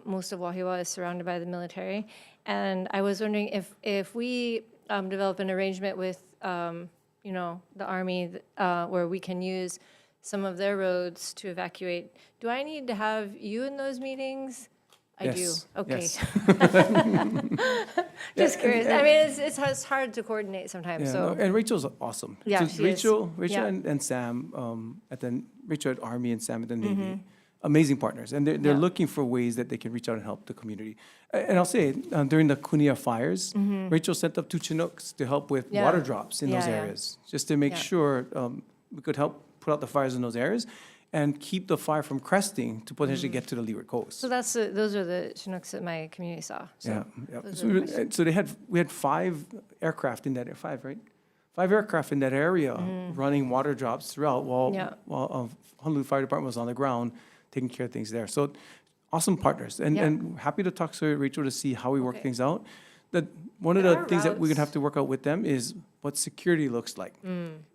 most of Wahiawa is surrounded by the military. And I was wondering if we develop an arrangement with, the Army where we can use some of their roads to evacuate, do I need to have you in those meetings? I Yes. do. Okay. Yes. Just curious. I mean, it's hard to coordinate sometimes. Yeah, So no, and Rachel's awesome. Yeah, So she Rachel is. Yeah. and Sam Rachel at Army and Sam at the Navy, amazing partners, and they're Yeah. looking for ways that they can reach out and help the community. And I'll say during the Kunia fires, Rachel sent up 2 Chinooks to help with Yeah. water drops in those Yeah, yeah. areas, just to make Yeah. sure we could help put out the fires in those areas and keep the fire from cresting to potentially get to the leeward coast. So those are the Chinooks that my community saw. So Yeah. those So, are the so we had 5 aircraft in that area, 5, right? 5 aircraft in that area running water drops throughout Yeah. while Honolulu Fire Department was on the ground taking care of things there. So awesome partners, and Yeah. and happy to talk to Rachel to see how we work Okay. things out. One of There the are things that we're gonna have routes. to work out with them is what security looks like.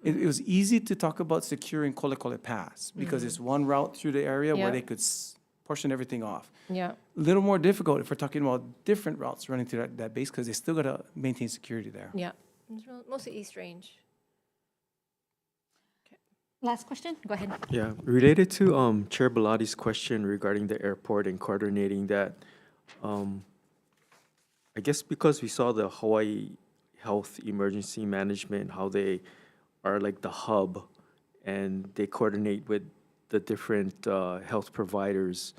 It was easy to talk about securing Kolekole Pass because it's one route through the area where Yeah. they could portion everything off. Yeah. A little more difficult if we're talking about different routes running through that base because they still got to maintain security there. Yeah. It's mostly East Range. Last question? Go ahead. Yeah, related to Chair Bellatti's question regarding the airport and coordinating that, I guess because we saw the Hawaii Health Emergency Management, how they are like the hub and they coordinate with the different health providers,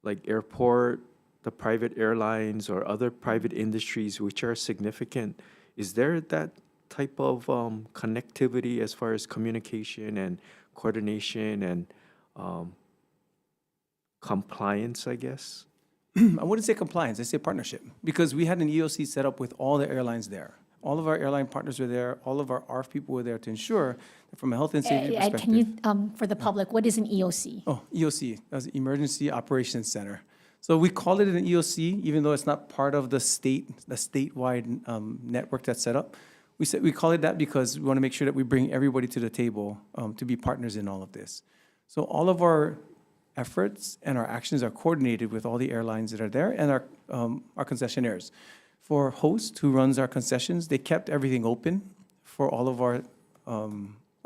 like airport, the private airlines, or other private industries which are significant. Is there that type of connectivity as far as communication and coordination and compliance, I guess? I wouldn't say compliance, I say partnership, because we had an EOC set up with all the airlines there. All of our airline partners were there. All of our ARF people were there to ensure that from a health and safety Ed, perspective. can you, for the public, what is an EOC? Oh, EOC, that's the Emergency Operations Center. So we call it an EOC, even though it's not part of the statewide network that's set up. We call it that because we want to make sure that we bring everybody to the table to be partners in all of this. So all of our efforts and our actions are coordinated with all the airlines that are there and our concessionaires. For Host, who runs our concessions, they kept everything open for all of our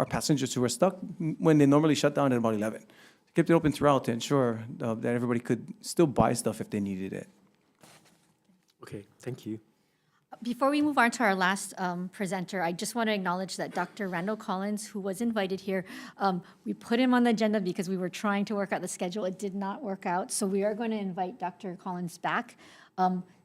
passengers who were stuck when they normally shut down at about 11. They kept it open throughout to ensure that everybody could still buy stuff if they needed it. Okay, thank you. Before we move on to our last presenter, I just want to acknowledge that Dr. Randall Collins, who was invited here, we put him on the agenda because we were trying to work out the schedule. It did not work out, so we are going to invite Dr. Collins back.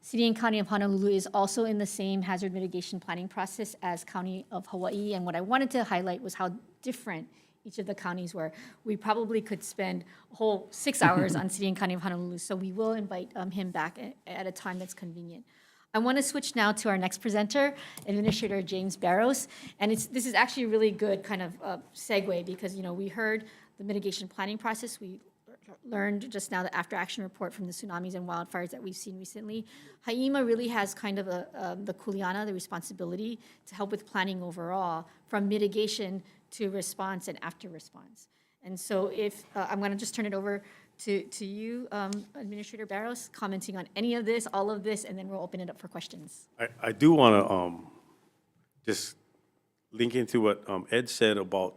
City and County of Honolulu is also in the same hazard mitigation planning process as County of Hawaii, and what I wanted to highlight was how different each of the counties were. We probably could spend a whole 6 hours on City and County of Honolulu, so we will invite him back at a time that's convenient. I want to switch now to our next presenter, Administrator James Barros, and this is actually a really good kind of segue because, you know, we heard the mitigation planning process. We learned just now the after-action report from the tsunamis and wildfires that we've seen recently. HI-EMA really has kind of the kuleana, the responsibility to help with planning overall, from mitigation to response and after response. And so if, I'm going to just turn it over to you, Administrator Barros, commenting on any of this, all of this, and then we'll open it up for questions. I do want to just link into what Ed said about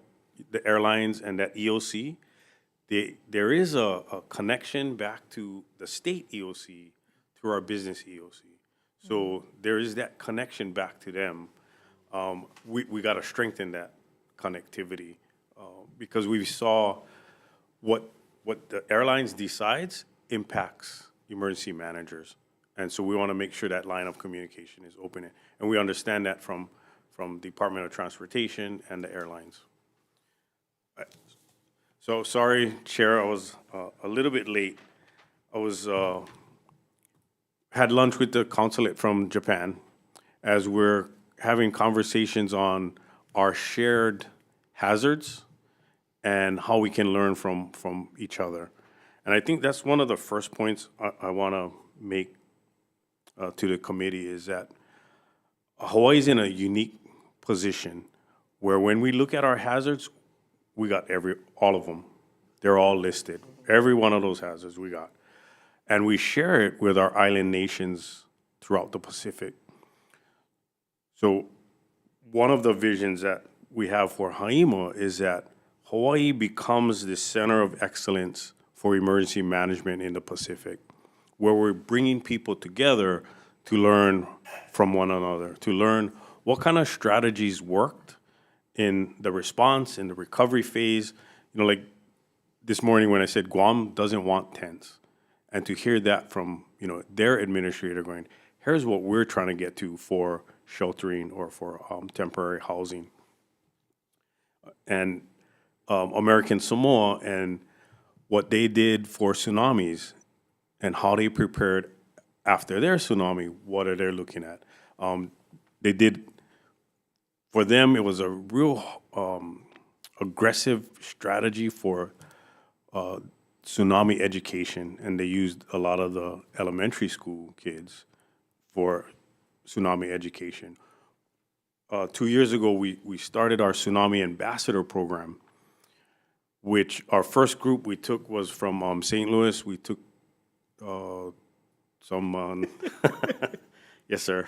the airlines and that EOC. There is a connection back to the state EOC through our business EOC. So there is that connection back to them. We got to strengthen that connectivity because we saw what the airlines decides impacts emergency managers. And so we want to make sure that line of communication is open. And we understand that from Department of Transportation and the airlines. So sorry, Chair, I was a little bit late. I was had lunch with the consulate from Japan as we're having conversations on our shared hazards and how we can learn from each other. And I think that's one of the first points I want to make to the committee is that Hawaii's in a unique position where when we look at our hazards, we got all of them. They're all listed. Every one of those hazards we got. And we share it with our island nations throughout the Pacific. So one of the visions that we have for HI-EMA is that Hawaii becomes the center of excellence for emergency management in the Pacific, where we're bringing people together to learn from one another, to learn what kind of strategies worked in the response, in the recovery phase. You know, like this morning when I said Guam doesn't want tents, and to hear that from, you know, their administrator going, here's what we're trying to get to for sheltering or for temporary housing. And American Samoa and what they did for tsunamis and how they prepared after their tsunami, what are they looking at? They did, for them, it was a real aggressive strategy for tsunami education, and they used a lot of the elementary school kids for tsunami education. 2 years ago, we started our Tsunami Ambassador program, which our first group we took was from St. Louis. We took some, yes, sir.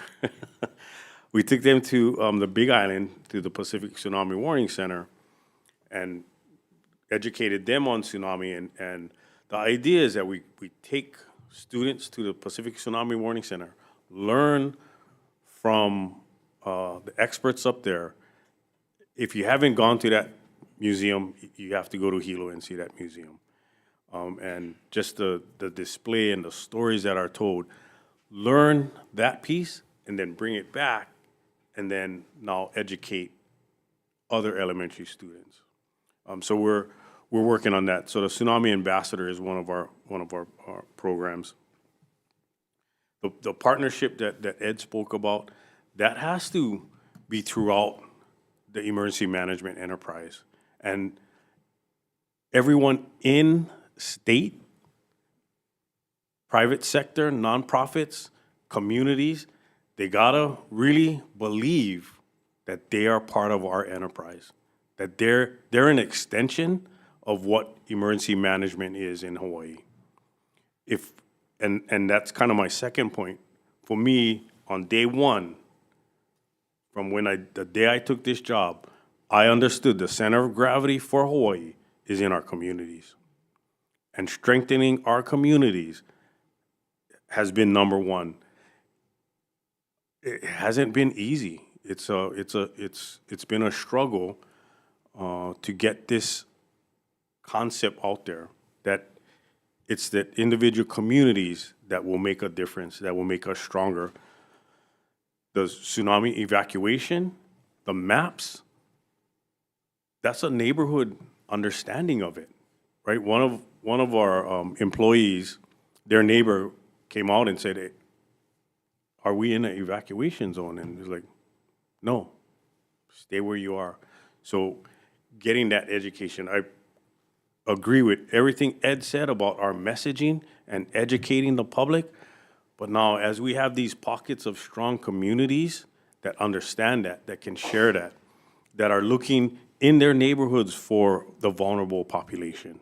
We took them to the Big Island, to the Pacific Tsunami Warning Center, and educated them on tsunami. And the idea is that we take students to the Pacific Tsunami Warning Center, learn from the experts up there. If you haven't gone to that museum, you have to go to Hilo and see that museum. And just the display and the stories that are told, learn that piece and then bring it back and then now educate other elementary students. So we're working on that. So the Tsunami Ambassador is one of our programs. The partnership that Ed spoke about, that has to be throughout the emergency management enterprise. And everyone in state, private sector, nonprofits, communities, they gotta really believe that they are part of our enterprise, that they're an extension of what emergency management is in Hawaii. And that's kind of my second point. For me, on day one, from the day I took this job, I understood the center of gravity for Hawaii is in our communities. And strengthening our communities has been number one. It hasn't been easy. It's been a struggle to get this concept out there, that it's the individual communities that will make a difference, that will make us stronger. The tsunami evacuation, the maps, that's a neighborhood understanding of it, right? One of our employees, their neighbor came out and said, "Hey, are we in an evacuation zone?" And he's like, "No, stay where you are." So getting that education, I agree with everything Ed said about our messaging and educating the public. But now, as we have these pockets of strong communities that understand that can share that are looking in their neighborhoods for the vulnerable population.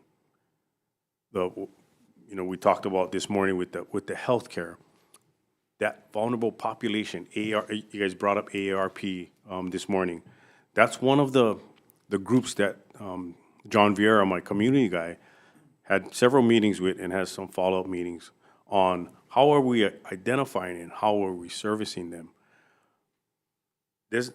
We talked about this morning with the healthcare, that vulnerable population. You guys brought up AARP this morning. That's one of the groups that John Vieira, my community guy, had several meetings with and has some follow-up meetings on how are we identifying and how are we servicing them. It's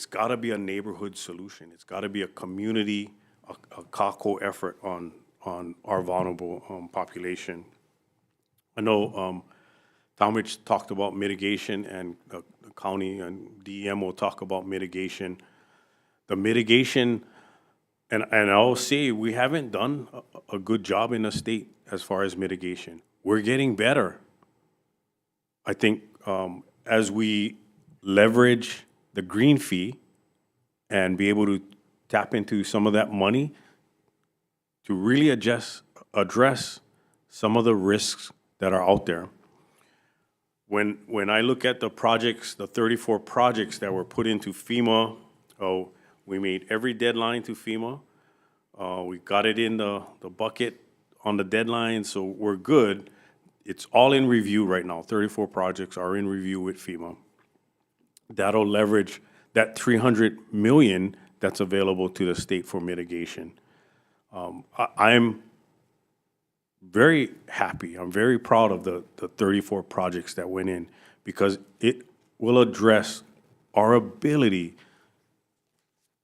got to be a neighborhood solution. It's got to be a community, a kako effort on our vulnerable population. I know Talmadge talked about mitigation, and the county and DEM will talk about mitigation. The mitigation, and I'll say we haven't done a good job in the state as far as mitigation. We're getting better. I think as we leverage the green fee and be able to tap into some of that money to really address some of the risks that are out there. When I look at the projects, the 34 projects that were put into FEMA, we made every deadline to FEMA. We got it in the bucket on the deadline, so we're good. It's all in review right now. 34 projects are in review with FEMA. That'll leverage that $300 million that's available to the state for mitigation. I'm very happy. I'm very proud of the 34 projects that went in, because it will address our ability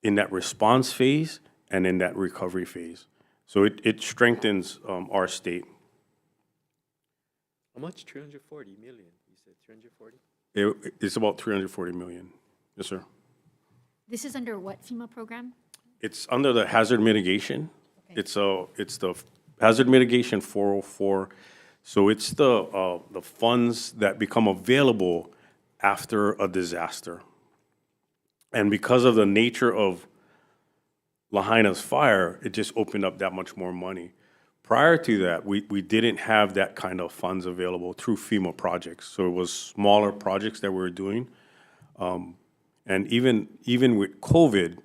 in that response phase and in that recovery phase. So it strengthens our state. How much? 340 million. You said 340? It's about 340 million. Yes, sir. This is under what FEMA program? It's under the hazard mitigation. Okay. It's the hazard mitigation 404. So it's the funds that become available after a disaster. And because of the nature of Lahaina's fire, it just opened up that much more money. Prior to that, we didn't have that kind of funds available through FEMA projects. So it was smaller projects that we were doing. And even with COVID,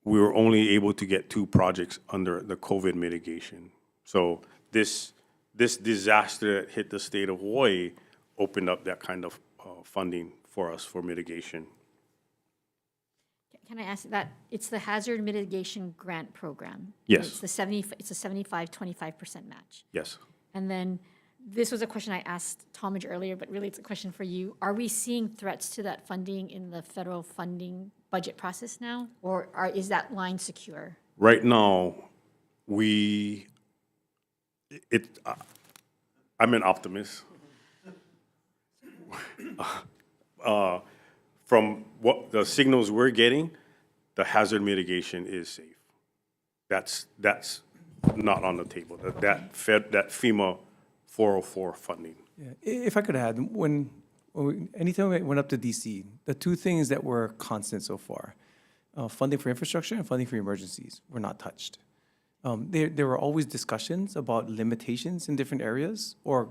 we were only able to get 2 projects under the COVID mitigation. So this disaster that hit the state of Hawaii opened up that kind of funding for us for mitigation. Can I ask that, it's the Hazard Mitigation Grant Program? Yes. It's a 75-25% match. Yes. And then, this was a question I asked Talmadge earlier, but really it's a question for you. Are we seeing threats to that funding in the federal funding budget process now? Or is that line secure? Right now, I'm an optimist. From what the signals we're getting, the hazard mitigation is safe. That's not on the table. That FEMA 404 funding. Yeah, if I could add, anytime I went up to DC, the two things that were constant so far, funding for infrastructure and funding for emergencies were not touched. There were always discussions about limitations in different areas, or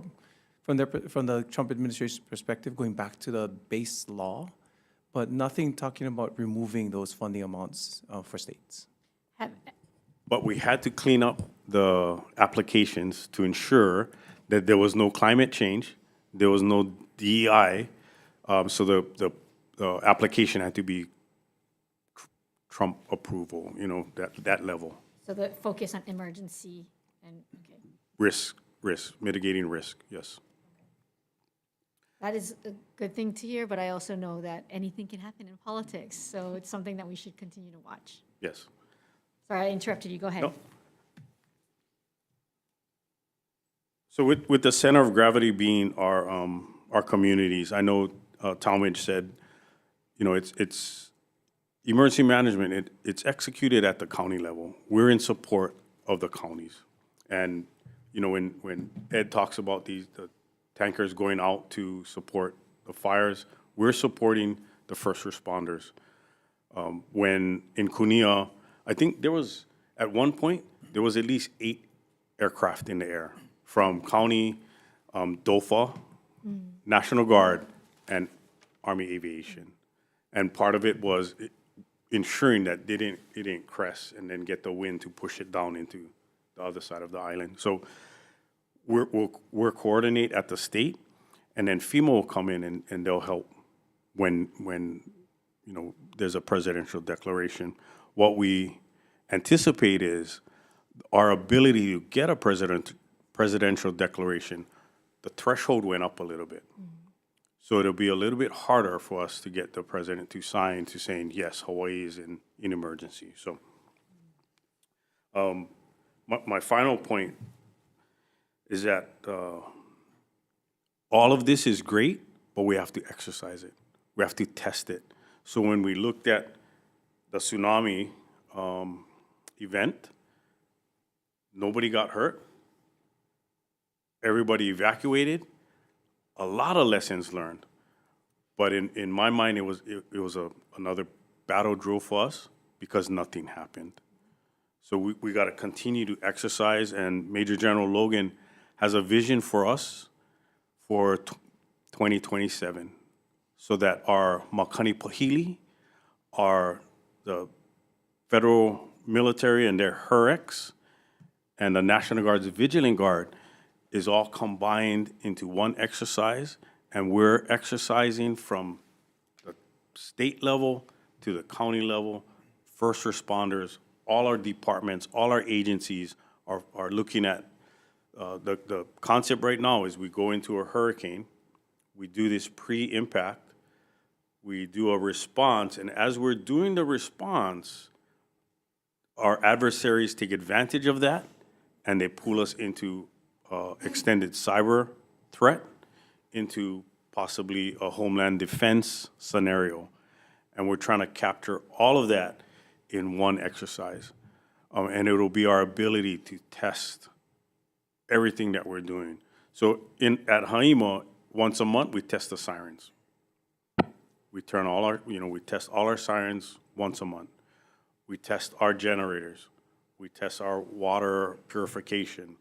from the Trump administration's perspective, going back to the base law, but nothing talking about removing those funding amounts for states. But we had to clean up the applications to ensure that there was no climate change, there was no DEI, so the application had to be Trump approval, that level. So the focus on emergency and, okay. Risk, mitigating risk, yes. That is a good thing to hear, but I also know that anything can happen in politics, so it's something that we should continue to watch. Yes. Sorry, I interrupted you. Go ahead. No. So with the center of gravity being our communities, I know Talmadge said, it's emergency management. It's executed at the county level. We're in support of the counties, and when Ed talks about the tankers going out to support the fires, we're supporting the first responders. When in Cunha, I think at one point, there was at least 8 aircraft in the air from county, DOFA, National Guard, and Army Aviation. And part of it was ensuring that it didn't crest and then get the wind to push it down into the other side of the island. So we're coordinate at the state, and then FEMA will come in and they'll help when there's a presidential declaration. What we anticipate is our ability to get a presidential declaration. The threshold went up a little bit. So it'll be a little bit harder for us to get the president to sign to saying, yes, Hawaii is in emergency. So my final point is that all of this is great, but we have to exercise it. We have to test it. So when we looked at the tsunami event, nobody got hurt. Everybody evacuated. A lot of lessons learned. But in my mind, it was another battle drill for us because nothing happened. So we got to continue to exercise, and Major General Logan has a vision for us for 2027 so that our Makani Pahili, the federal military and their HUREX, and the National Guard's Vigilant Guard is all combined into one exercise, and we're exercising from the state level to the county level, first responders, all our departments, all our agencies are looking at the concept right now is we go into a hurricane, we do this pre-impact, we do a response, and as we're doing the response, our adversaries take advantage of that, and they pull us into extended cyber threat, into possibly a homeland defense scenario. And we're trying to capture all of that in one exercise. And it'll be our ability to test everything that we're doing. So at HI-EMA, once a month, we test the sirens. We turn we test all our sirens once a month. We test our generators. We test our water purification.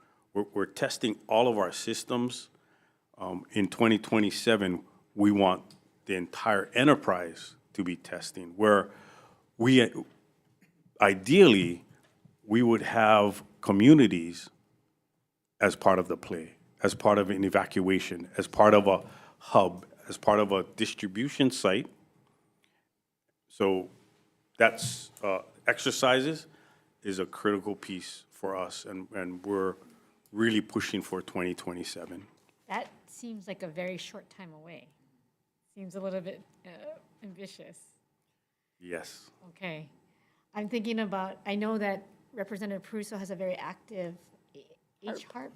We're testing all of our systems. In 2027, we want the entire enterprise to be testing, where ideally, we would have communities as part of the play, as part of an evacuation, as part of a hub, as part of a distribution site. So that's exercises is a critical piece for us, and we're really pushing for 2027. That seems like a very short time away. Seems a little bit ambitious. Yes. Okay. I'm thinking about, I know that Representative Pruso has a very active HI-EMA.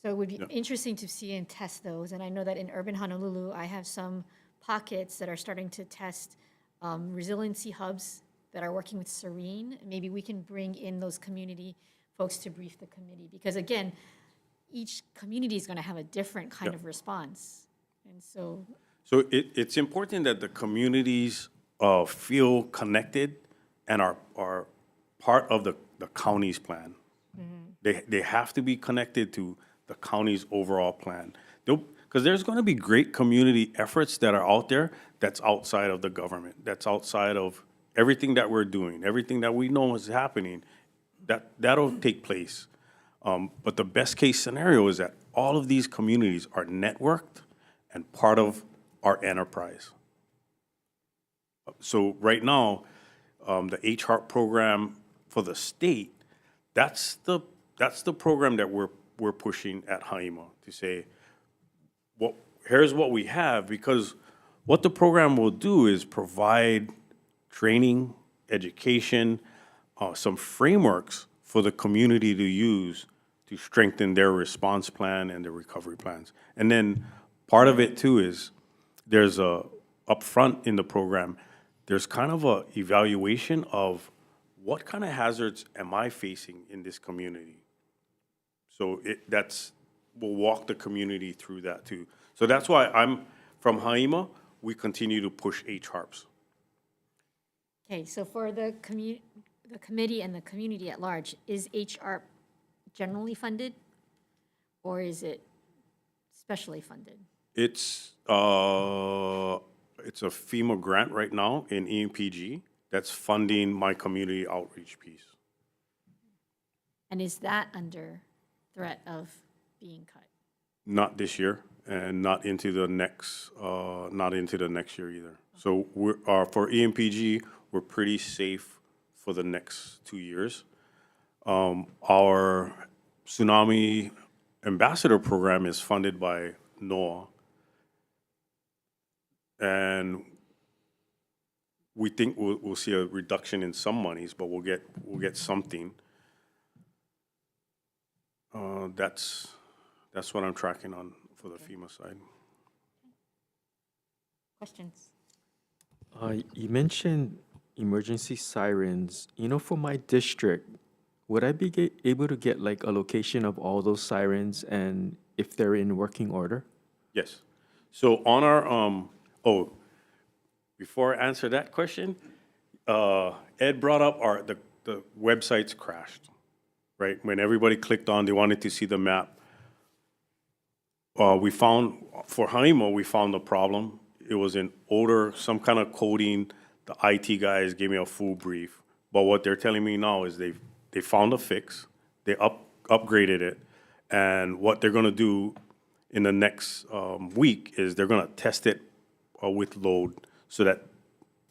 So it would be interesting to see and test those. And I know that in urban Honolulu, I have some pockets that are starting to test resiliency hubs that are working with Serene. Maybe we can bring in those community folks to brief the committee. Because again, each community is going to have a different kind of response. And so, So it's important that the communities feel connected and are part of the county's plan. They have to be connected to the county's overall plan. Because there's going to be great community efforts that are out there that's outside of the government, that's outside of everything that we're doing, everything that we know is happening, that'll take place. But the best case scenario is that all of these communities are networked and part of our enterprise. So right now, the HI-EMA program for the state, that's the program that we're pushing at HI-EMA to say, well, here's what we have, because what the program will do is provide training, education, some frameworks for the community to use to strengthen their response plan and their recovery plans. And then part of it too is there's upfront in the program, there's kind of a evaluation of what kind of hazards am I facing in this community. So we'll walk the community through that too. So that's why from HI-EMA, we continue to push HI-EMAs. okay, so for the committee and the community at large, is HR generally funded, or is it specially funded? It's a FEMA grant right now in EMPG that's funding my community outreach piece. And is that under threat of being cut? Not this year, and not into the next year either. So for EMPG, we're pretty safe for the next 2 years. Our tsunami ambassador program is funded by NOAA, and we think we'll see a reduction in some monies, but we'll get something. That's what I'm tracking on for the FEMA side. Questions? You mentioned emergency sirens. For my district, would I be able to get like a location of all those sirens and if they're in working order? Yes. So on our before I answer that question, Ed brought up the websites crashed, right? When everybody clicked on, they wanted to see the map. We found, for HI-EMA, we found the problem. It was in older, some kind of coding. The IT guys gave me a full brief. But what they're telling me now is they found a fix. They upgraded it. And what they're going to do in the next week is they're going to test it with load so that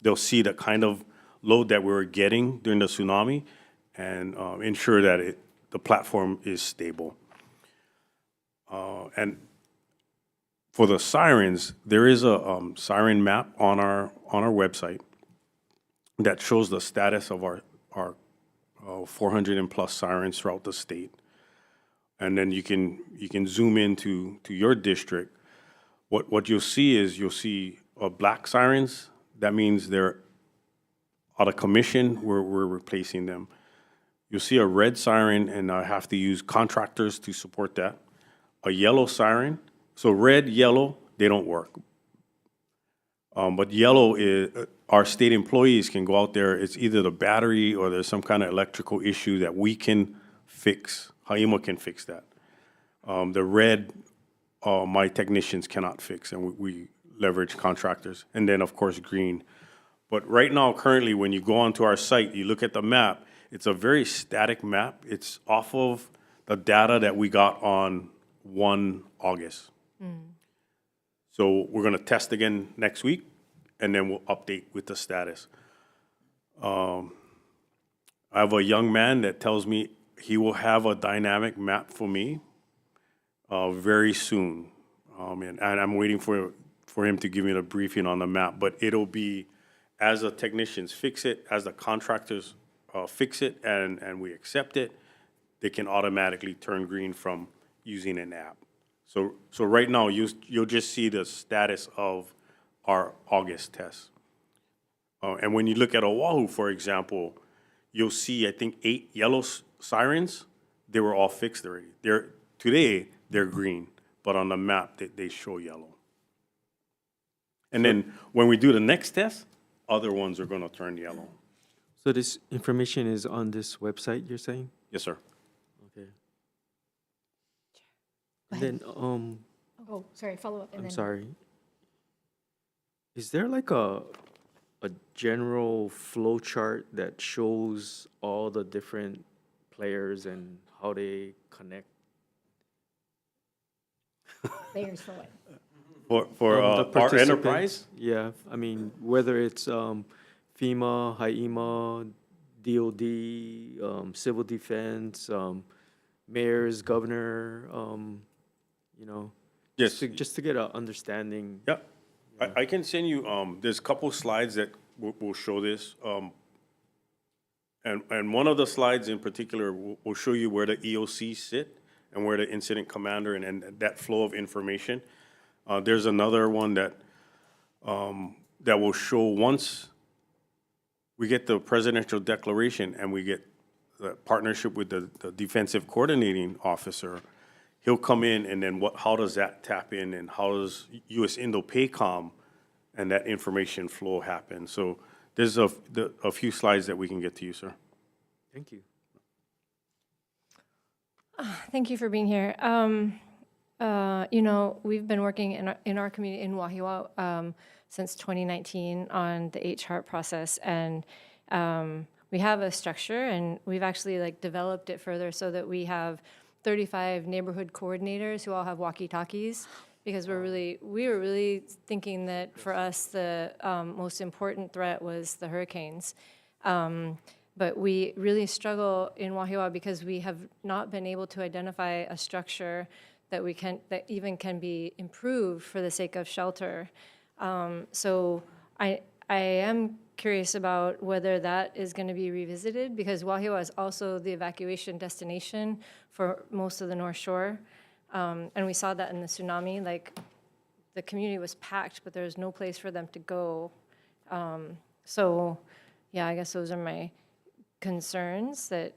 they'll see the kind of load that we were getting during the tsunami and ensure that the platform is stable. And for the sirens, there is a siren map on our website that shows the status of our 400 and plus sirens throughout the state. And then you can zoom into your district. What you'll see black sirens. That means they're out of commission. We're replacing them. You'll see a red siren, and I have to use contractors to support that. A yellow siren. So red, yellow, they don't work. But yellow is our state employees can go out there. It's either the battery or there's some kind of electrical issue that we can fix. HI-EMA can fix that. The red, my technicians cannot fix, and we leverage contractors. And then, of course, green. But right now, currently, when you go onto our site, you look at the map, it's a very static map. It's off of the data that we got on 1 August. So we're going to test again next week, and then we'll update with the status. I have a young man that tells me he will have a dynamic map for me very soon. And I'm waiting for him to give me the briefing on the map. But it'll be, as the technicians fix it, as the contractors fix it, and we accept it, they can automatically turn green from using an app. So right now, you'll just see the status of our August test. And when you look at Oahu, for example, you'll see, I think, 8 yellow sirens. They were all fixed already. today, they're green, but on the map, they show yellow. And then when we do the next test, other ones are gonna turn yellow. So this information is on this website, you're saying? Yes, sir. Okay. Go Then, Oh, sorry, follow up. and I'm then- sorry. Is there like a general flow chart that shows all the different players and how they connect? Layers for what? For The our participants? enterprise, Yeah, I mean, whether it's FEMA, HI-EMA, DOD, civil defense, mayors, governor, you know, yes. just to get an understanding. Yeah, I can send you, there's a couple slides that will show this. And one of the slides in particular will show you where the EOCs sit and where the incident commander and that flow of information. There's another one that will show once we get the presidential declaration and we get the partnership with the defensive coordinating officer, he'll come in and then how does that tap in and how does US Indo-PACOM and that information flow happen? So there's a few slides that we can get to you, sir. Thank you. Thank you for being here. You know, we've been working in our community in Wahiawa since 2019 on the HI-EMA process, and we have a structure, and we've actually like developed it further so that we have 35 neighborhood coordinators who all have walkie-talkies, because we were really thinking that for us the most important threat was the hurricanes. But we really struggle in Wahiawa because we have not been able to identify a structure that even can be improved for the sake of shelter. So I am curious about whether that is going to be revisited, because Wahiawa is also the evacuation destination for most of the North Shore. And we saw that in the tsunami, like the community was packed, but there was no place for them to go. So yeah, I guess those are my concerns, that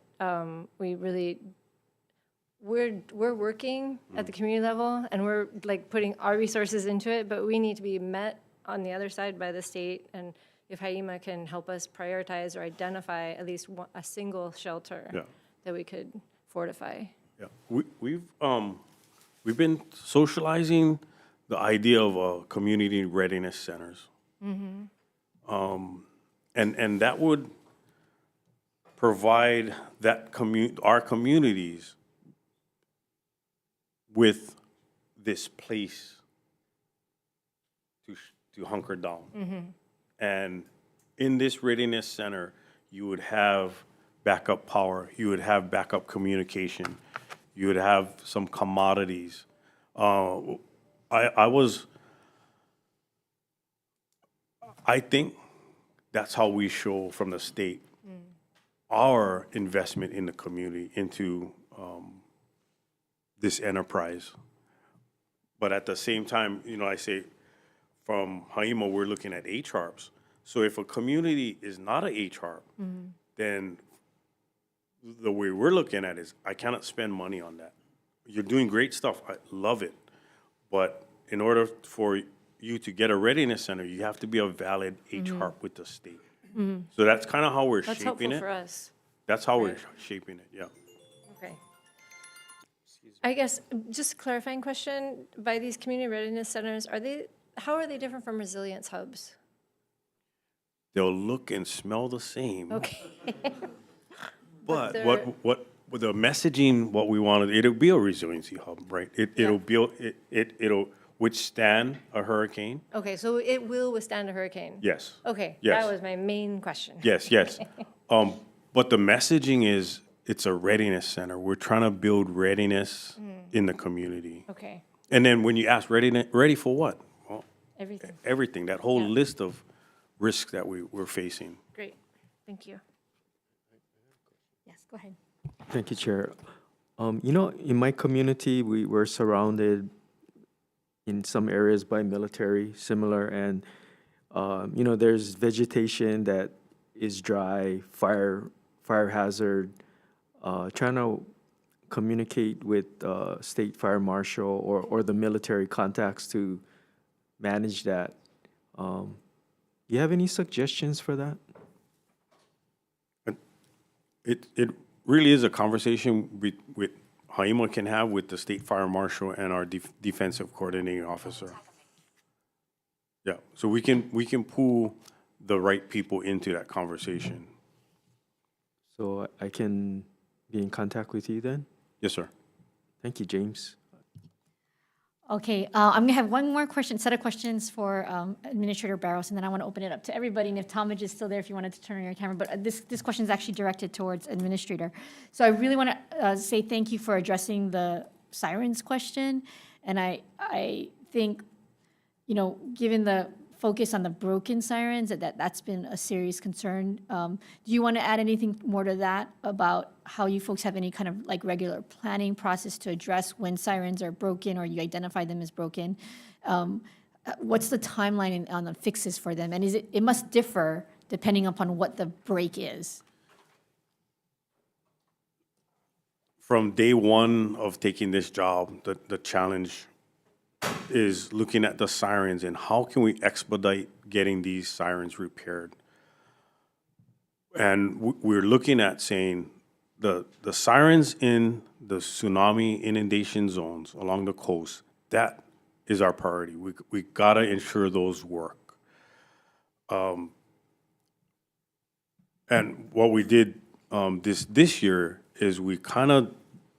we're working at the community level and we're like putting our resources into it, but we need to be met on the other side by the state, and if HI-EMA can help us prioritize or identify at least a single shelter that we could fortify. Yeah, we've been socializing the idea of community readiness centers. And that would provide that our communities with this place to hunker down. And in this readiness center, you would have backup power, you would have backup communication, you would have some commodities. I think that's how we show from the state our investment in the community, into this enterprise. But at the same time, you know, I say from HI-EMA, we're looking at HARPs. So if a community is not a HARP, then the way we're looking at it is, I cannot spend money on that. You're doing great stuff, I love it. But in order for you to get a readiness center, you have to be a valid HARP with the state. So that's kind of how we're That's shaping helpful it. for us. That's how we're Right. shaping it, yeah. Okay. I guess, just a clarifying question, by these community readiness centers, how are they different from resilience hubs? They'll look and smell the same. Okay. But they're- what with the messaging, what we wanted, it'll be a resiliency hub, right? It'll withstand a hurricane. Okay, so it will withstand a hurricane? Yes. Okay, Yes. that was my main question. Yes, yes. But the messaging is, it's a readiness center. We're trying to build readiness in the community. Okay, And then when you ask ready for what? Well, everything, everything, that whole Yeah. list of risks that we're facing. great, thank you. Yes, go ahead. Thank you, Chair. You know, in my community, we were surrounded in some areas by military, similar, and, you know, there's vegetation that is dry, fire hazard, trying to communicate with state fire marshal or the military contacts to manage that. You have any suggestions for that? It really is a conversation with HI-EMA can have with the state fire marshal and our defensive coordinating officer. Yeah, so we can pull the right people into that conversation. So I can be in contact with you then? Yes, sir. Thank you, James. Okay, I'm going to have one more set of questions for Administrator Barros, and then I want to open it up to everybody. And if Talmadge is still there, if you wanted to turn on your camera. But this question is actually directed towards Administrator. So I really want to say thank you for addressing the sirens question. And I think, you know, given the focus on the broken sirens, that's been a serious concern. Do you want to add anything more to that about how you folks have any kind of like regular planning process to address when sirens are broken or you identify them as broken? What's the timeline on the fixes for them? And it must differ depending upon what the break is. From day one of taking this job, the challenge is looking at the sirens and how can we expedite getting these sirens repaired. And we're looking at saying the sirens in the tsunami inundation zones along the coast, that is our priority. We gotta ensure those work. And what we did this year is we kind of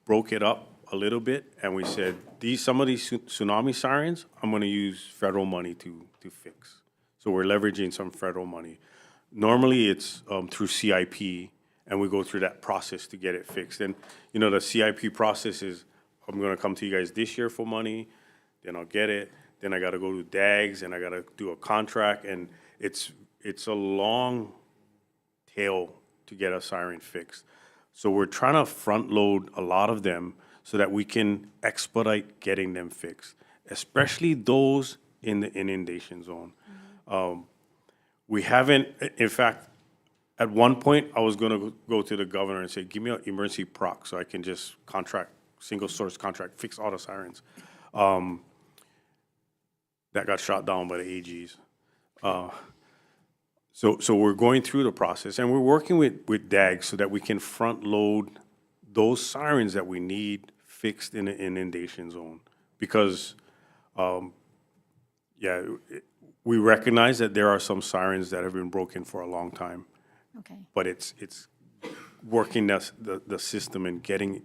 broke it up a little bit, and we said some of these tsunami sirens, I'm going to use federal money to fix. So we're leveraging some federal money. Normally, it's through CIP, and we go through that process to get it fixed. And you know, the CIP process is I'm going to come to you guys this year for money, then I'll get it, then I got to go to DAGs, and I got to do a contract, and it's a long tail to get a siren fixed. So we're trying to front load a lot of them so that we can expedite getting them fixed, especially those in the inundation zone. We haven't, in fact, at one point, I was gonna go to the governor and say, give me an emergency proc so I can just single source contract, fix all the sirens. That got shot down by the AGs. So we're going through the process, and we're working with DAGs so that we can front load those sirens that we need fixed in the inundation zone. Because, we recognize that there are some sirens that have been broken for a long time. Okay. But it's working the system and getting,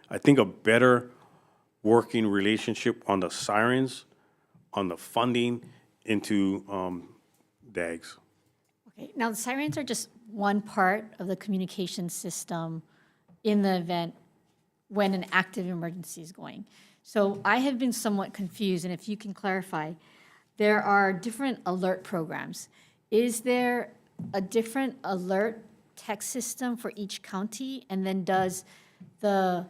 I think, a better working relationship on the sirens, on the funding into DAGs. Okay. Now, the sirens are just one part of the communication system in the event when an active emergency is going. So I have been somewhat confused, and if you can clarify, there are different alert programs. Is there a different alert text system for each county? And then does the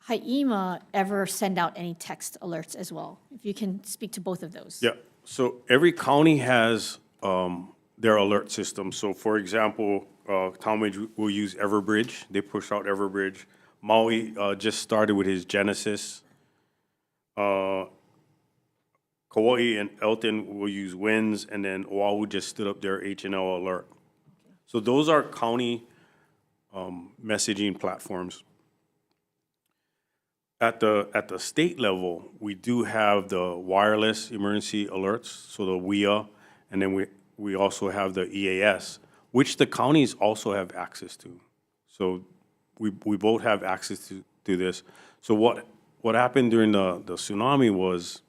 HI-EMA ever send out any text alerts as well? If you can speak to both of those. Yeah, so every county has their alert system. So for example, Talmadge will use Everbridge. They push out Everbridge. Maui just started with his Genesis. Kauai and Elton will use Winds, and then Oahu just stood up their H&L alert. So those are county messaging platforms. At the state level, we do have the wireless emergency alerts, so the WIA, and then we also have the EAS, which the counties also have access to. So we both have access to this. So what happened during the tsunami was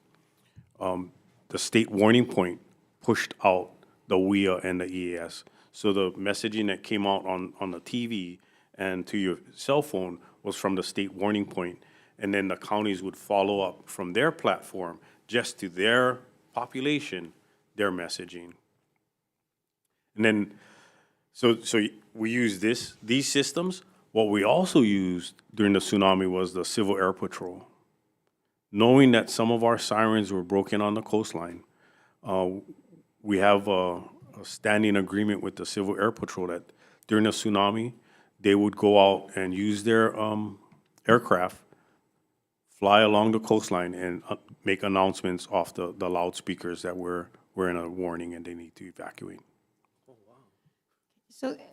the state warning point pushed out the WIA and the EAS. So the messaging that came out on the TV and to your cell phone was from the state warning point. And then the counties would follow up from their platform just to their population, their messaging. And then, so we use these systems. What we also used during the tsunami was the Civil Air Patrol. Knowing that some of our sirens were broken on the coastline, we have a standing agreement with the Civil Air Patrol that during the tsunami, they would go out and use their aircraft, fly along the coastline, and make announcements off the loudspeakers that we're in a warning and they need to evacuate.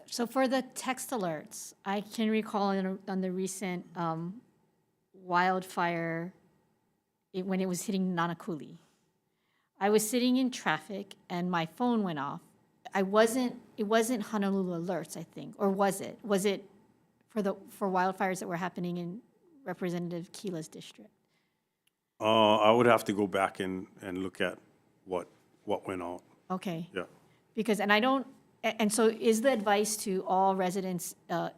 So for the text alerts, I can recall on the recent wildfire, when it was hitting Nanakuli, I was sitting in traffic and my phone went off. It wasn't Honolulu alerts, I think, or was it? Was it for wildfires that were happening in Representative Keela's district? I would have to go back and look at what went out. Okay. Yeah. Because, and so is the advice to all residents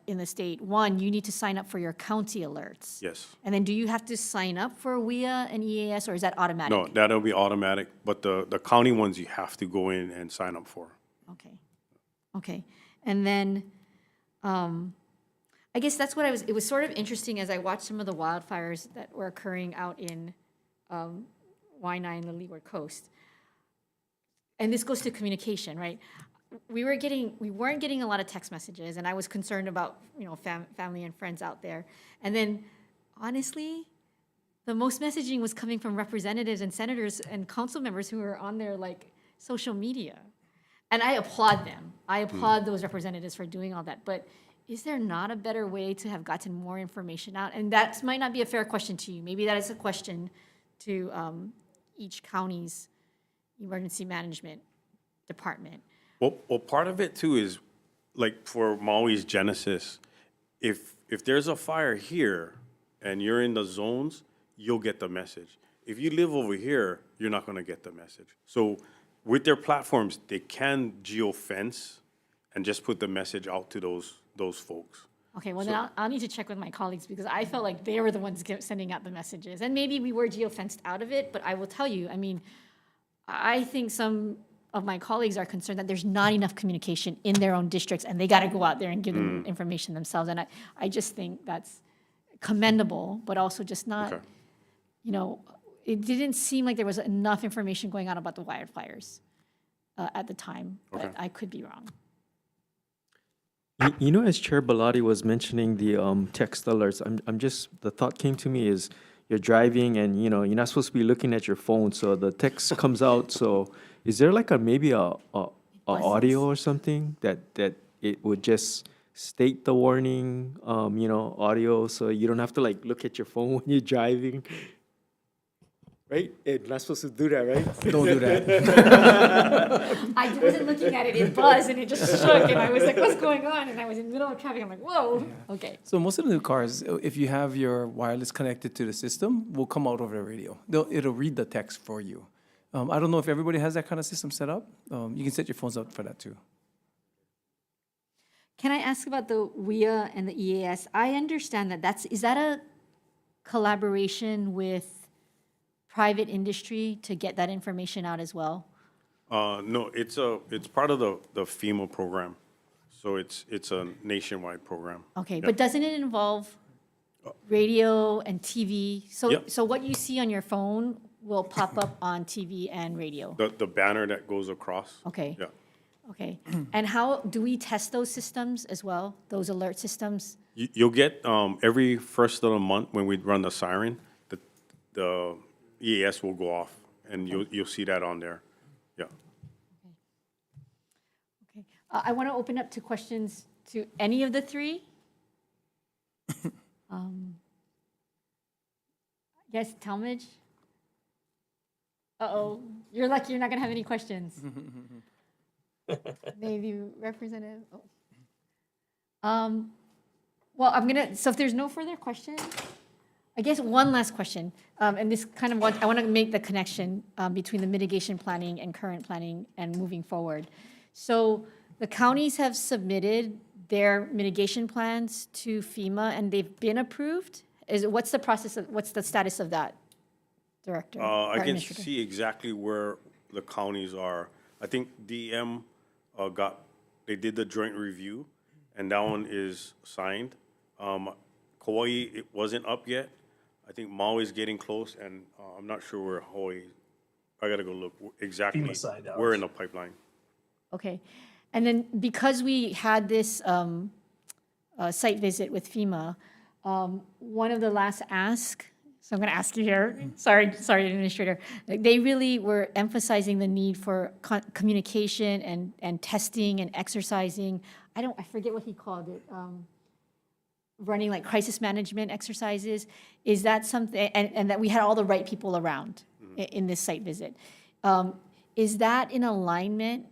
in the state, one, you need to sign up for your county alerts? Yes. And then do you have to sign up for WIA and EAS, or is that automatic? No, that'll be automatic, but the county ones you have to go in and sign up for. Okay. Okay. And then, I guess that's what it was sort of interesting as I watched some of the wildfires that were occurring out in Waianae and the Leeward Coast. And this goes to communication, right? We weren't getting a lot of text messages, and I was concerned about, family and friends out there. And then, honestly, the most messaging was coming from representatives and senators and council members who are on their social media. And I applaud them. I applaud those representatives for doing all that. But is there not a better way to have gotten more information out? And that might not be a fair question to you. Maybe that is a question to each county's emergency management department. Well, part of it too is, like for Maui's Genesis, if there's a fire here and you're in the zones, you'll get the message. If you live over here, you're not going to get the message. So with their platforms, they can geofence and just put the message out to those folks. Okay, well, then I'll need to check with my colleagues because I felt like they were the ones sending out the messages. And maybe we were geofenced out of it, but I will tell you, I think some of my colleagues are concerned that there's not enough communication in their own districts and they got to go out there and give them information themselves. And I just think that's commendable, but also just not, Okay. It didn't seem like there was enough information going out about the wildfires at the time, but Okay. I could be wrong. As Chair Bellotti was mentioning the text alerts, the thought came to me is you're driving and, you're not supposed to be looking at your phone, so the text comes out. So is there maybe a audio or something that it would just state the warning, audio, so you don't have to look at your phone when you're driving? Right? You're not supposed to do that, right? Don't do that. I wasn't looking at it, it buzzed and it just shook and I was like, what's going on? And I was in the middle of traffic, I'm like, whoa, okay. So most of the new cars, if you have your wireless connected to the system, will come out over the radio. It'll read the text for you. I don't know if everybody has that kind of system set up. You can set your phones up for that too. Can I ask about the WIA and the EAS? I understand that is that a collaboration with private industry to get that information out as well? No, it's part of the FEMA program, so it's a nationwide program. Okay, Yeah. but doesn't it involve radio and TV? Yep. So what you see on your phone will pop up on TV and radio? The banner that goes across. Okay. Yeah. Okay, and how, do we test those systems as well, those alert systems? You'll get every first of the month when we run the siren, the EAS will go off, and you'll see that on there. Yeah. Okay, I want to open up to questions to any of the three. Yes, Talmadge? Uh-oh, you're lucky you're not going to have any questions. Maybe Representative, well, so if there's no further questions, I guess one last question, and this kind of I want to make the connection between the mitigation planning and current planning and moving forward. So the counties have submitted their mitigation plans to FEMA and they've been approved? What's the status of that, Director? or I can Administrator? see exactly where the counties are. I think DM they did the joint review, and that one is signed. Kauai, it wasn't up yet. I think Maui's getting close, and I'm not sure where Hawaii. I gotta go look exactly. FEMA signed ours. We're in the pipeline. Okay, and then because we had this site visit with FEMA, one of the last asks, so I'm going to ask you here, sorry, Administrator, like, they really were emphasizing the need for communication and testing and exercising. I forget what he called it, running like crisis management exercises. Is that something, and that we had all the right people around in this site visit. Is that in alignment?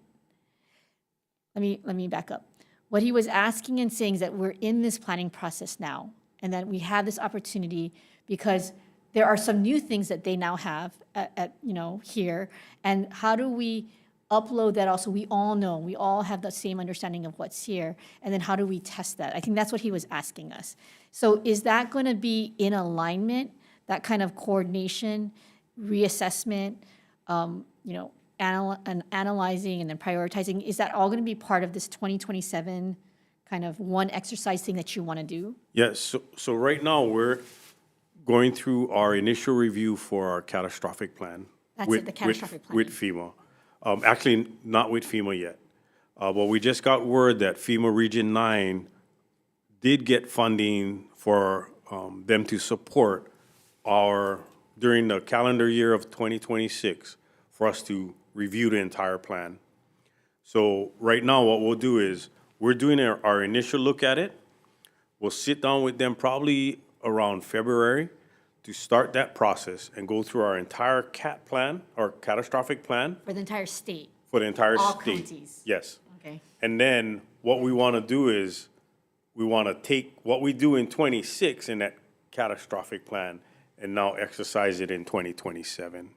Let me back up. What he was asking and saying is that we're in this planning process now, and that we have this opportunity because there are some new things that they now have at here, and how do we upload that also? We all know, we all have the same understanding of what's here, and then how do we test that? I think that's what he was asking us. So is that going to be in alignment, that kind of coordination, reassessment, analyzing and then prioritizing? Is that all going to be part of this 2027 kind of one exercise thing that you want to do? Yes, so right now, we're going through our initial review for our catastrophic plan. That's with- it, the catastrophic plan. With FEMA. Actually, not with FEMA yet. But we just got word that FEMA Region 9 did get funding for them to support during the calendar year of 2026, for us to review the entire plan. So right now, what we'll do is, we're doing our initial look at it. We'll sit down with them probably around February to start that process and go through our entire CAT plan, or catastrophic plan, For the entire state? for the entire All state. counties? Yes. Okay. And then what we want to do is, we want to take what we do in 26 in that catastrophic plan and now exercise it in 2027.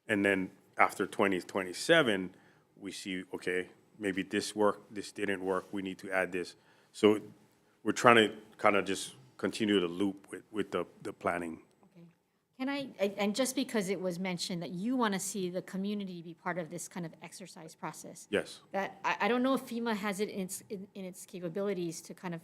And then after 2027, we see, okay, maybe this worked, this didn't work, we need to add this. So we're trying to kind of just continue the loop with the planning. Okay. Can and just because it was mentioned that you want to see the community be part of this kind of exercise process. Yes. That, I don't know if FEMA has it in its capabilities to kind of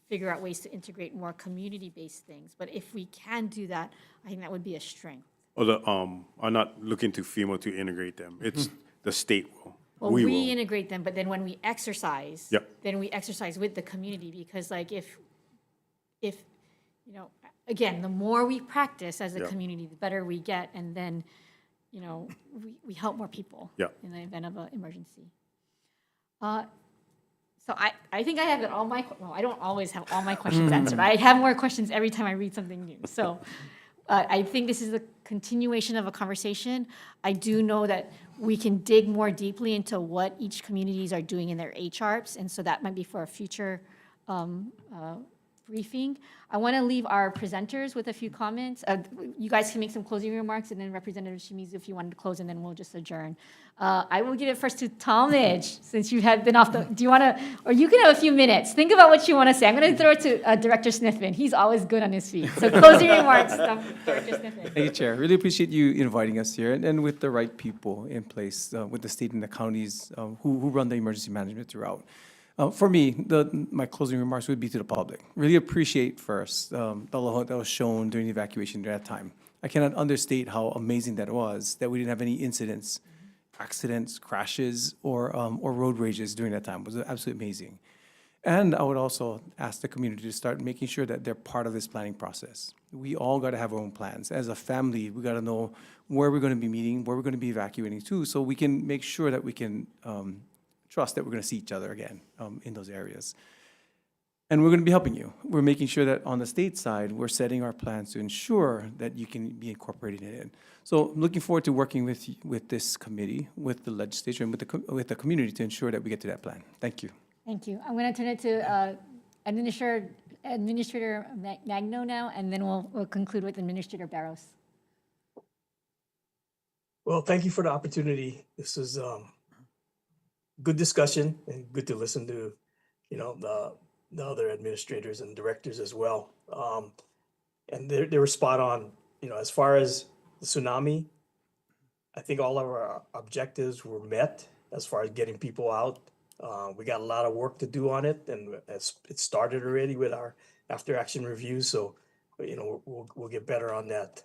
figure out ways to integrate more community-based things. But if we can do that, I think that would be a strength. I'm not looking to FEMA to integrate them. It's the state will. Well, We we will. integrate them, but then when we exercise, Yep. then we exercise with the community, because like if, again, the more we practice as a Yep. community, the better we get, and then, we help more people Yep. in the event of an emergency. So I think I have all my, well, I don't always have all my questions answered. I have more questions every time I read something new. So I think this is a continuation of a conversation. I do know that we can dig more deeply into what each communities are doing in their HARPs, and so that might be for a future briefing. I want to leave our presenters with a few comments. You guys can make some closing remarks, and then Representative Shimizu, if you wanted to close, and then we'll just adjourn. I will give it first to Talmadge, since you have been off the, do you want to, or you can have a few minutes. Think about what you want to say. I'm going to throw it to Director Sniffen. He's always good on his feet. So closing remarks, Director Sniffen. Thank you, Chair. Really appreciate you inviting us here, and with the right people in place, with the state and the counties who run the emergency management throughout. For me, my closing remarks would be to the public. Really appreciate first the love that was shown during the evacuation during that time. I cannot understate how amazing that was, that we didn't have any incidents, accidents, crashes, or road rages during that time. It was absolutely amazing. And I would also ask the community to start making sure that they're part of this planning process. We all got to have our own plans. As a family, we got to know where we're going to be meeting, where we're going to be evacuating to, so we can make sure that we can trust that we're going to see each other again in those areas. And we're going to be helping you. We're making sure that on the state side, we're setting our plans to ensure that you can be incorporating it in. So I'm looking forward to working with this committee, with the legislature, and with the community to ensure that we get to that plan. Thank you. Thank you. I'm going to turn it to Administrator Magno now, and then we'll conclude with Administrator Barros. Well, thank you for the opportunity. This is good discussion, and good to listen to, the other administrators and directors as well. And they were spot on. As far as the tsunami, I think all of our objectives were met as far as getting people out. We got a lot of work to do on it, and it started already with our after action review. So, we'll get better on that.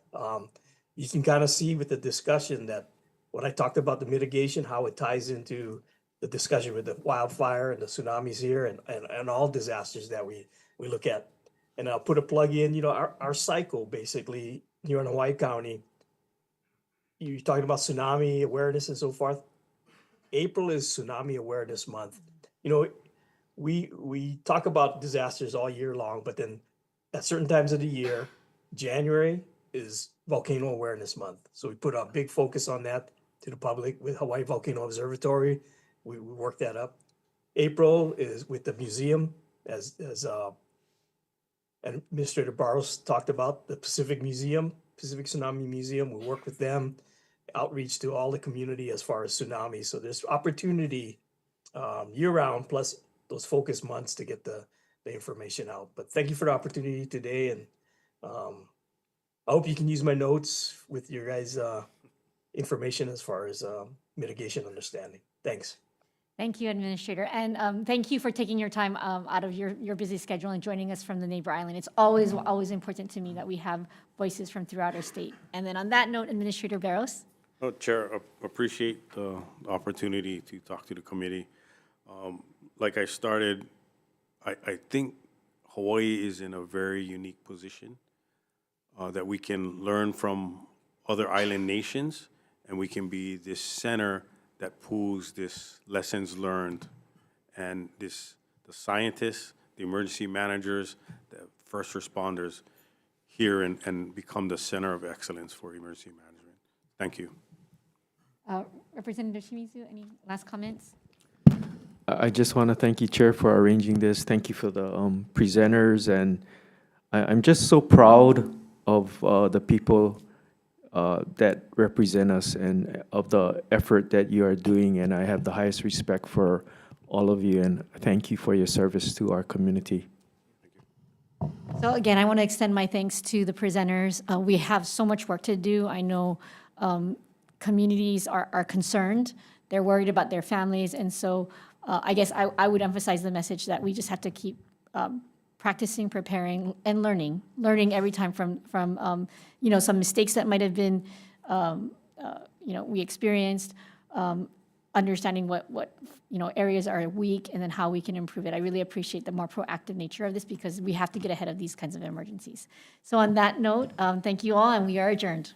You can kind of see with the discussion that when I talked about the mitigation, how it ties into the discussion with the wildfire and the tsunamis here and all disasters that we look at. And I'll put a plug in, you know, our cycle basically here in Hawaii County, you're talking about tsunami awareness and so forth. April is Tsunami Awareness Month. You know, we talk about disasters all year long, but then at certain times of the year, January is Volcano Awareness Month. So we put a big focus on that to the public with Hawaii Volcano Observatory. We work that up. April is with the museum, as Administrator Barros talked about, the Pacific Tsunami Museum. We work with them, outreach to all the community as far as tsunamis. So there's opportunity year round, plus those focus months to get the information out. But thank you for the opportunity today, and I hope you can use my notes with your guys' information as far as mitigation understanding. Thanks. Thank you, Administrator. And thank you for taking your time out of your busy schedule and joining us from the neighbor island. It's always important to me that we have voices from throughout our state. And then on that note, Administrator Barros. Oh, Chair, appreciate the opportunity to talk to the committee. Like I started, I think Hawaii is in a very unique position that we can learn from other island nations, and we can be this center that pools this lessons learned, and the scientists, the emergency managers, the first responders here and become the center of excellence for emergency management. Thank you. Representative Shimizu, any last comments? I just want to thank you, Chair, for arranging this. Thank you for the presenters, and I'm just so proud of the people that represent us and of the effort that you are doing, and I have the highest respect for all of you, and thank you for your service to our community. So again, I want to extend my thanks to the presenters. We have so much work to do. I know communities are concerned. They're worried about their families, and so I guess I would emphasize the message that we just have to keep practicing, preparing, and learning every time from some mistakes that might have been we experienced, understanding what areas are weak, and then how we can improve it. I really appreciate the more proactive nature of this because we have to get ahead of these kinds of emergencies. So on that note, thank you all, and we are adjourned.